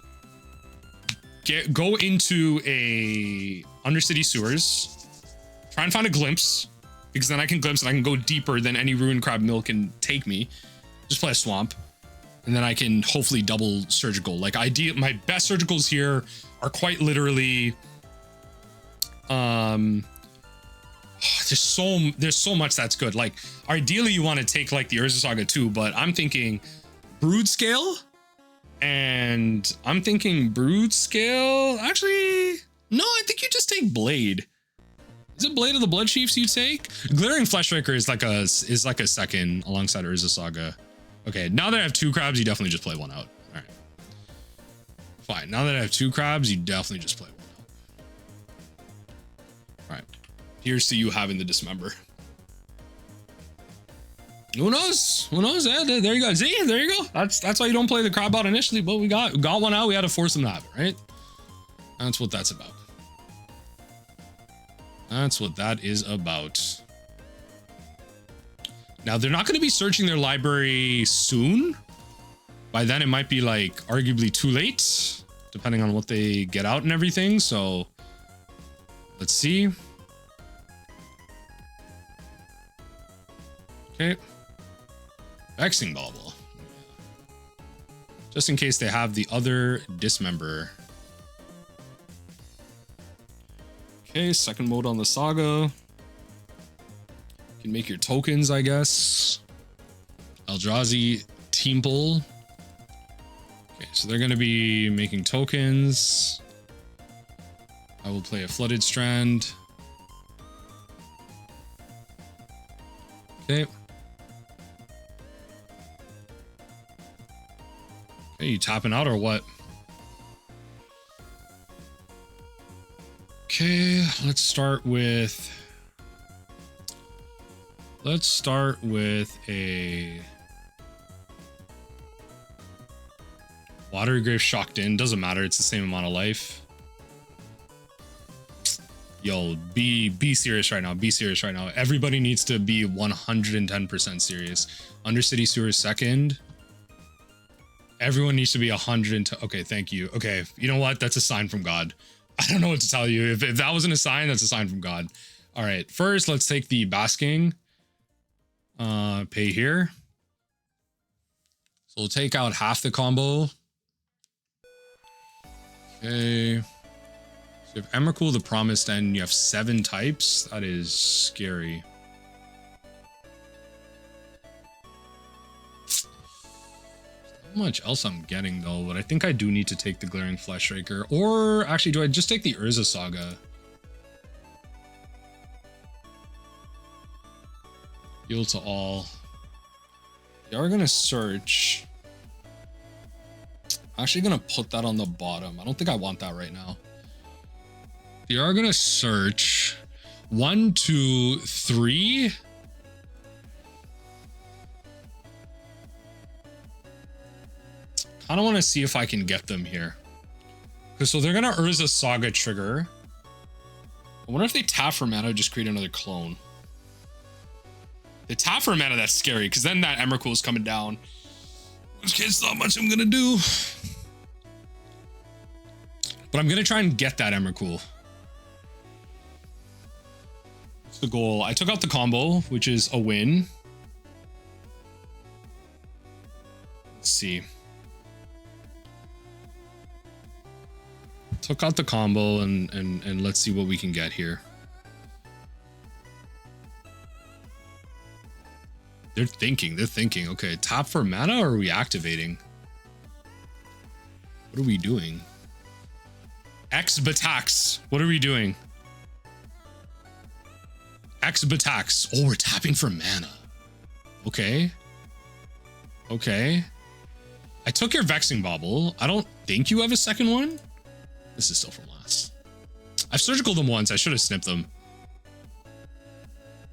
Go into a Undercity Sewers. Try and find a Glimpse, because then I can Glimpse and I can go deeper than any Ruined Crab Mill can take me. Just play a Swamp. And then I can hopefully double Surgical. Like my best Surgicals here are quite literally There's so much that's good. Like, ideally you want to take like the Urza Saga too, but I'm thinking Broodscale, and I'm thinking Broodscale. Actually, no, I think you just take Blade. Is it Blade of the Bloodchiefs you take? Glaring Fleshraker is like a second alongside Urza Saga. Okay, now that I have 2 crabs, you definitely just play one out. All right, fine. Now that I have 2 crabs, you definitely just play one out. All right. Here's to you having the Dismember. Who knows? Who knows? Yeah, there you go. See, there you go. That's why you don't play the crab out initially, but we got one out. We had to force them to have it, right? That's what that's about. That's what that is about. Now, they're not going to be searching their library soon. By then, it might be like arguably too late, depending on what they get out and everything. So let's see. Okay. Vexing Bauble. Just in case they have the other Dismember. Okay, second mode on the Saga. You can make your tokens, I guess. Eldrazi Temple. Okay, so they're going to be making tokens. I will play a Flooded Strand. Okay. Are you tapping out or what? Okay, let's start with a Watery Grave Shocked In. Doesn't matter, it's the same amount of life. Yo, be serious right now. Be serious right now. Everybody needs to be 110% serious. Undercity Sewers second. Everyone needs to be 110. Okay, thank you. Okay, you know what? That's a sign from God. I don't know what to tell you. If that wasn't a sign, that's a sign from God. All right, first let's take the Basking. Pay here. So we'll take out half the combo. Okay. So you have Emrakul, the Promised End. You have 7 types. That is scary. Not much else I'm getting though, but I think I do need to take the Glaring Fleshraker. Or actually, do I just take the Urza Saga? Heal to all. They are gonna search. I'm actually gonna put that on the bottom. I don't think I want that right now. They are gonna search 1, 2, 3. I don't want to see if I can get them here. Because so they're gonna Urza Saga trigger. I wonder if they tap for mana or just create another clone. They tap for mana, that's scary, because then that Emrakul is coming down. In which case, not much I'm gonna do. But I'm gonna try and get that Emrakul. What's the goal? I took out the combo, which is a win. Let's see. Took out the combo and let's see what we can get here. They're thinking. Okay, tap for mana or are we activating? What are we doing? X-Batax. What are we doing? X-Batax. Oh, we're tapping for mana. Okay. Okay. I took your Vexing Bauble. I don't think you have a second one. This is still from last. I've surgical them once. I should have snipped them.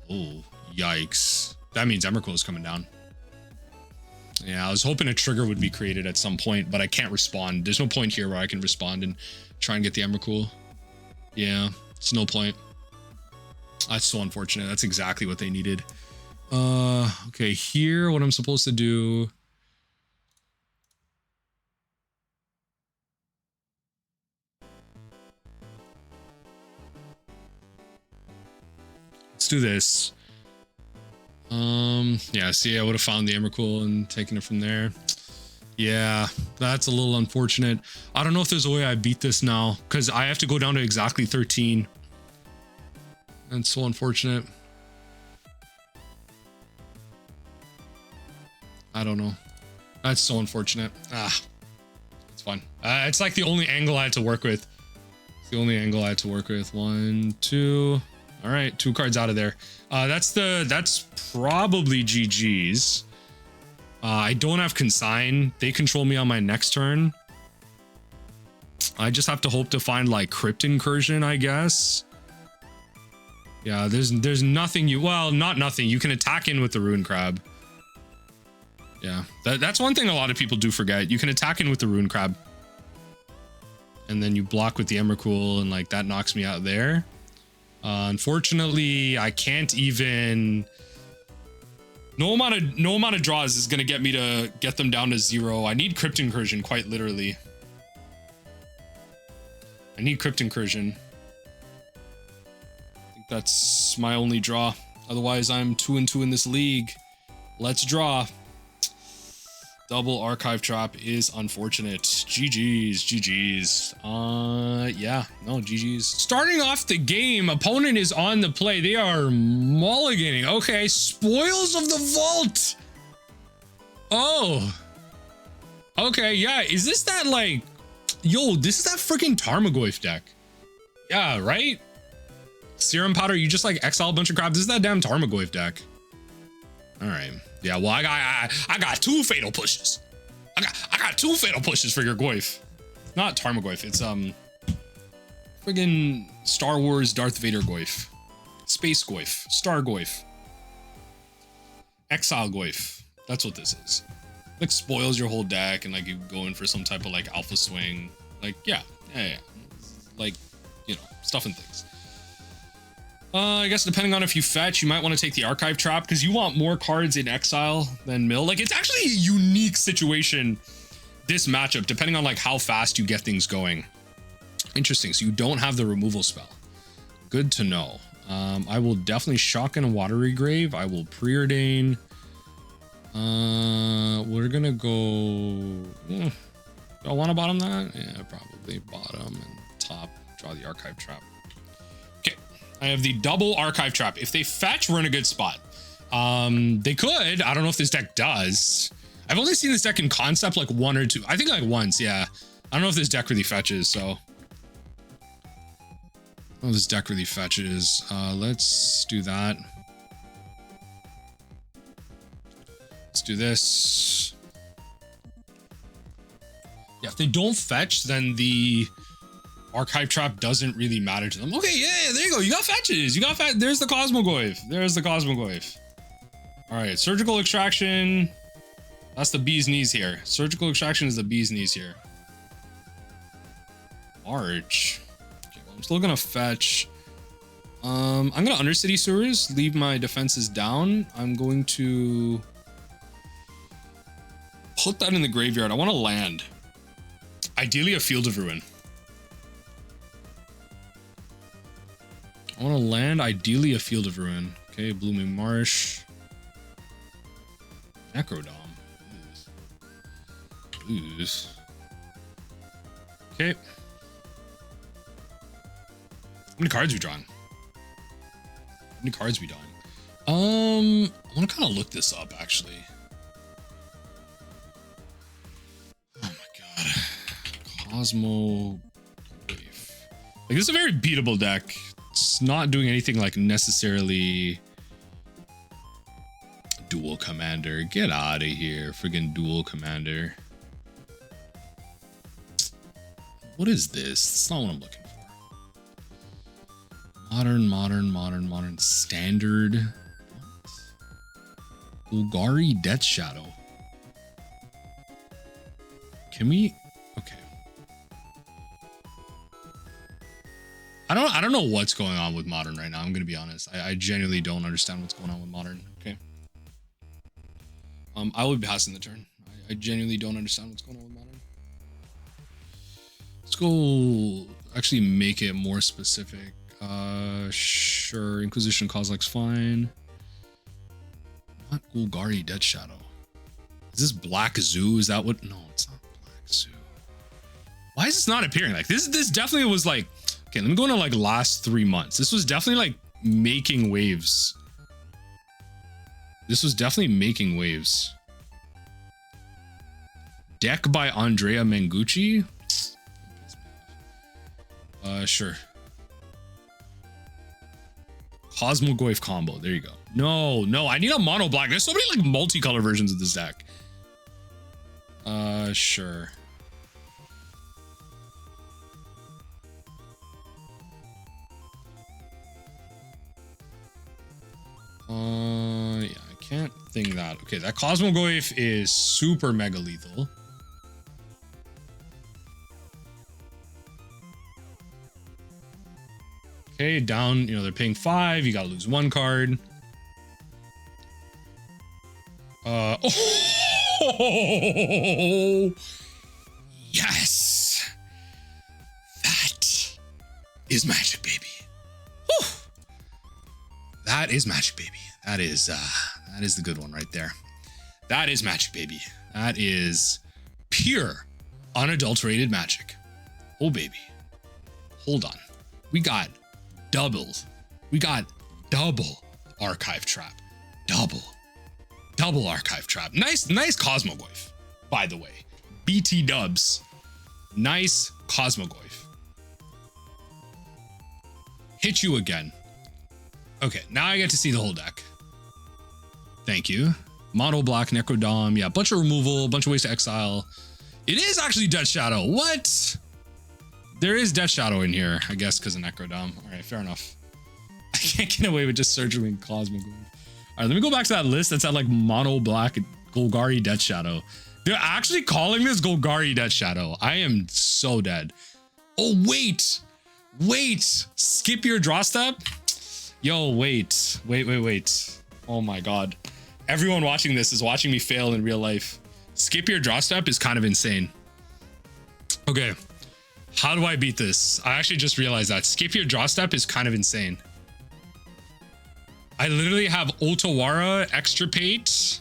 Oh, yikes. That means Emrakul is coming down. Yeah, I was hoping a trigger would be created at some point, but I can't respond. There's no point here where I can respond and try and get the Emrakul. Yeah, it's no point. That's so unfortunate. That's exactly what they needed. Okay, here, what I'm supposed to do. Let's do this. Yeah, see, I would have found the Emrakul and taken it from there. Yeah, that's a little unfortunate. I don't know if there's a way I beat this now, because I have to go down to exactly 13. That's so unfortunate. I don't know. That's so unfortunate. It's fine. It's like the only angle I had to work with. It's the only angle I had to work with. 1, 2. All right, 2 cards out of there. That's probably GG's. I don't have Consign. They control me on my next turn. I just have to hope to find like Crypt Incursion, I guess. Yeah, there's nothing not nothing. You can attack in with the Ruin Crab. Yeah, that's one thing a lot of people do forget. You can attack in with the Ruin Crab. And then you block with the Emrakul, and like that knocks me out there. Unfortunately, I can't even... No amount of draws is going to get me to get them down to 0. I need Crypt Incursion, quite literally. I need Crypt Incursion. I think that's my only draw. Otherwise, I'm 2-2 in this league. Let's draw. Double Archive Trap is unfortunate. GG's. Yeah, no, GG's. Starting off the game, opponent is on the play. They are mulliganing. Okay, Spoils of the Vault. Oh. Okay, yeah, is this that like... Yo, this is that freaking Tarmogoyf deck. Yeah, right? Serum Powder, you just like exile a bunch of crap. This is that damn Tarmogoyf deck. All right. Yeah, well, I got 2 fatal pushes. I got 2 fatal pushes for your Goyf. Not Tarmogoyf, it's friggin' Star Wars Darth Vader Goyf. Space Goyf, Star Goyf. Exile Goyf. That's what this is. Like spoils your whole deck and like you go in for some type of like alpha swing. Like, yeah. Like, you know, stuff and things. I guess depending on if you fetch, you might want to take the Archive Trap because you want more cards in exile than mill. Like, it's actually a unique situation, this matchup, depending on like how fast you get things going. Interesting. So you don't have the removal spell. Good to know. I will definitely shotgun a Watery Grave. I will Preordain. We're gonna go... do I want to bottom that? Yeah, probably bottom and top. Draw the Archive Trap. I have the double Archive Trap. If they fetch, we're in a good spot. They could. I don't know if this deck does. I've only seen this deck in concept like 1 or 2. I think like once, yeah. I don't know if this deck really fetches, so. Oh, this deck really fetches. Let's do that. Let's do this. Yeah, if they don't fetch, then the Archive Trap doesn't really matter to them. Okay, yeah, there you go. You got fetches. You got there's the Cosmogoyf. There's the Cosmogoyf. All right, Surgical Extraction. That's the bee's knees here. Surgical Extraction is the bee's knees here. March. Okay, well, I'm still gonna fetch. I'm gonna Undercity Sewers, leave my defenses down. I'm going to put that in the graveyard. I want to land. Ideally, a Field of Ruin. I want to land, ideally, a Field of Ruin. Okay, Blooming Marsh. Necrodome. Ooze. Okay. How many cards we drawing? How many cards we drawing? I want to kind of look this up, actually. Oh my god. Cosmogoyf. Like, this is a very beatable deck. It's not doing anything like necessarily dual commander. Get out of here, friggin' dual commander. What is this? It's not what I'm looking for. Modern, standard. What? Golgari Death Shadow. Can we? Okay. I don't know what's going on with Modern right now. I'm gonna be honest. I genuinely don't understand what's going on with Modern. Okay. I will be passing the turn. I genuinely don't understand what's going on with Modern. Let's go actually make it more specific. Sure. Inquisition Kozilek's fine. Not Golgari Death Shadow. Is this Black Zoo? Is that what? No, it's not Black Zoo. Why is this not appearing? Like this definitely was like, okay, let me go into like last 3 months. This was definitely like making waves. This was definitely making waves. Deck by Andrea Mengucci. Sure. Cosmogoyf combo. There you go. No, I need a mono black. There's so many like multicolor versions of this deck. Sure. Yeah, I can't think that. Okay, that Cosmogoyf is super mega lethal. Okay, down, you know, they're paying 5. You gotta lose 1 card. Oh, yes. That is magic, baby. Whew. That is magic, baby. That is the good one right there. That is magic, baby. That is pure, unadulterated magic. Oh, baby. Hold on. We got double archive trap. Double archive trap. Nice Cosmogoyf, by the way. BT dubs. Nice Cosmogoyf. Hit you again. Okay, now I get to see the whole deck. Thank you. Mono black Necrodom. Yeah, bunch of removal, bunch of ways to exile. It is actually Death Shadow. What? There is Death Shadow in here, I guess, because of Necrodom. All right, fair enough. I can't get away with just searching Cosmogoyf. All right, let me go back to that list. That's at like mono black Golgari Death Shadow. They're actually calling this Golgari Death Shadow. I am so dead. Oh, wait. Skip your draw step? Yo, wait. Oh my God. Everyone watching this is watching me fail in real life. Skip your draw step is kind of insane. Okay. How do I beat this? I actually just realized that skip your draw step is kind of insane. I literally have Otawara, Extirpate,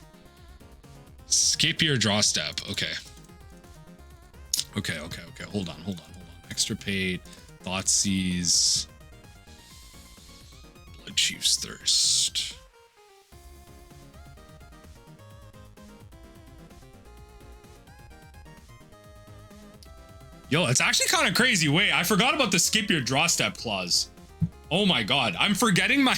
skip your draw step. Okay. Hold on. Extirpate, Thoughtseize, Bloodchief's Thirst. Yo, it's actually kind of crazy. Wait, I forgot about the skip your draw step clause. Oh my God, I'm forgetting my...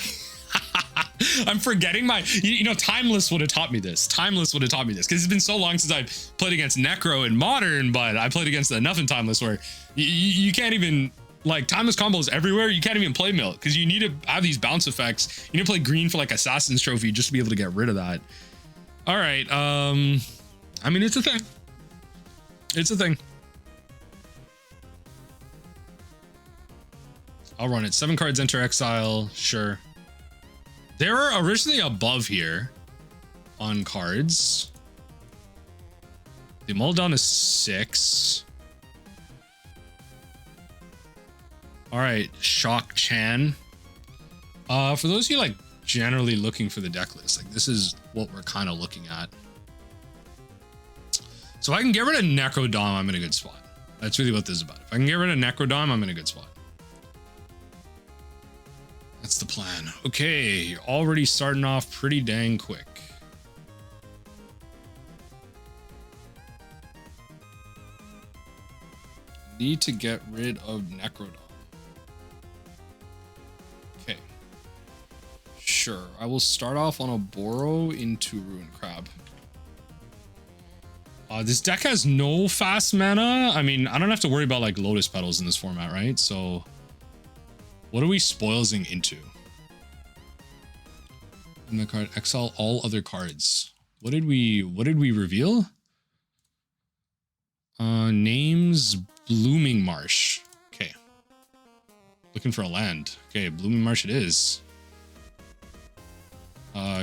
you know, Timeless would have taught me this. Because it's been so long since I've played against Necro in Modern, but I played against enough in Timeless where you can't even, like, Timeless combos everywhere. You can't even play Mill because you need to have these bounce effects. You need to play green for like Assassin's Trophy just to be able to get rid of that. All right. I mean, it's a thing. I'll run it. 7 cards enter exile. Sure. They were originally above here on cards. They mulled down to 6. All right, Shock Chan. For those of you like generally looking for the deck list, like this is what we're kind of looking at. So if I can get rid of Necrodom, I'm in a good spot. That's really what this is about. If I can get rid of Necrodom, I'm in a good spot. That's the plan. Okay, you're already starting off pretty dang quick. Need to get rid of Necrodom. Okay. Sure, I will start off on Oboro into Ruin Crab. This deck has no fast mana. I mean, I don't have to worry about like Lotus Petals in this format, right? So what are we spoilsing into? In the card, exile all other cards. What did we reveal? Names Blooming Marsh. Okay. Looking for a land. Okay, Blooming Marsh it is.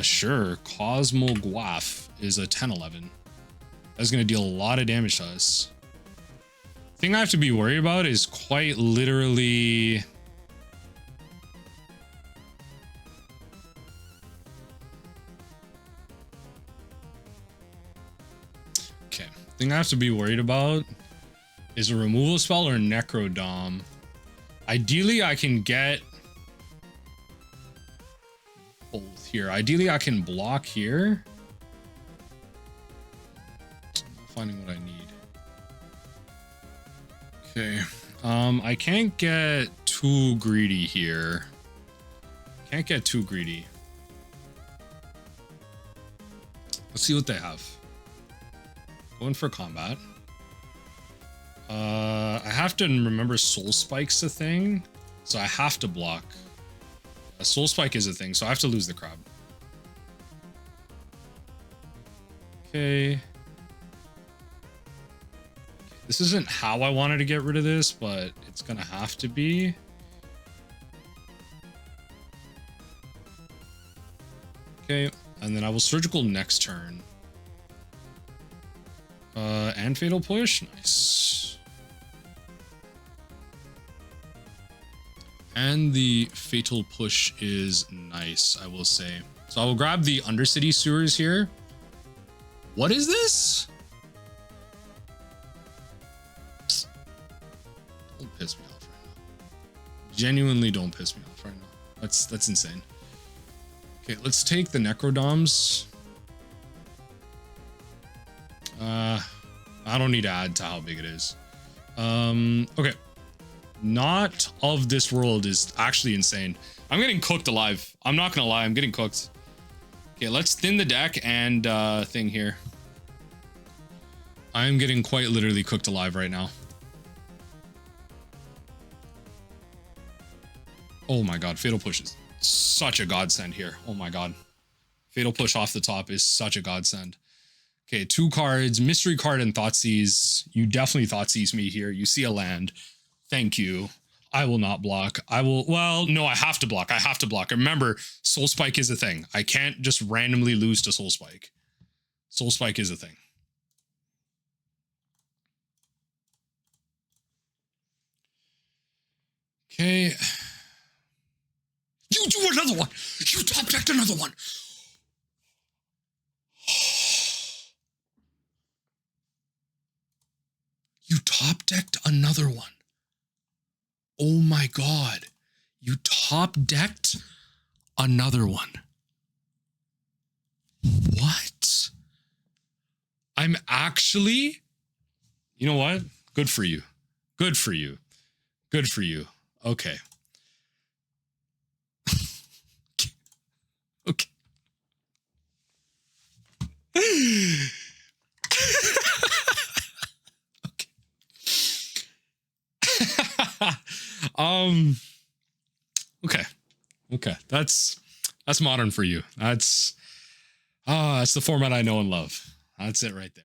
Sure. Cosmogoyf is a 10/11. That's gonna deal a lot of damage to us. Thing I have to be worried about is quite literally thing I have to be worried about is a removal spell or Necrodom. Ideally, I can get both here. Ideally, I can block here. I'm not finding what I need. Okay. I can't get too greedy here. Can't get too greedy. Let's see what they have. Going for combat. I have to remember Soul Spike's a thing, so I have to block. A Soul Spike is a thing, so I have to lose the crab. Okay. This isn't how I wanted to get rid of this, but it's gonna have to be. Okay, and then I will Surgical next turn. And Fatal Push, nice. And the Fatal Push is nice, I will say. So I will grab the Undercity Sewers here. What is this? Don't piss me off right now. Genuinely don't piss me off right now. That's insane. Okay, let's take the Necrodoms. I don't need to add to how big it is. Okay. Not of this world is actually insane. I'm getting cooked alive. I'm not gonna lie, I'm getting cooked. Okay, let's thin the deck and thing here. I'm getting quite literally cooked alive right now. Oh my god, Fatal Push is such a godsend here. Oh my god. Fatal Push off the top is such a godsend. Okay, 2 cards, Mystery Card and Thoughtseize. You definitely Thoughtseize me here. You see a land. Thank you. I will not block. I will, well, no, I have to block. I have to block. Remember, Soul Spike is a thing. I can't just randomly lose to Soul Spike. Soul Spike is a thing. Okay. You do another one. You top decked another one. You top decked another one. Oh my god. You top decked another one. What? I'm actually, you know what? Good for you. Good for you. Good for you. Okay. Okay. Okay. Okay. That's modern for you. That's the format I know and love. That's it right there.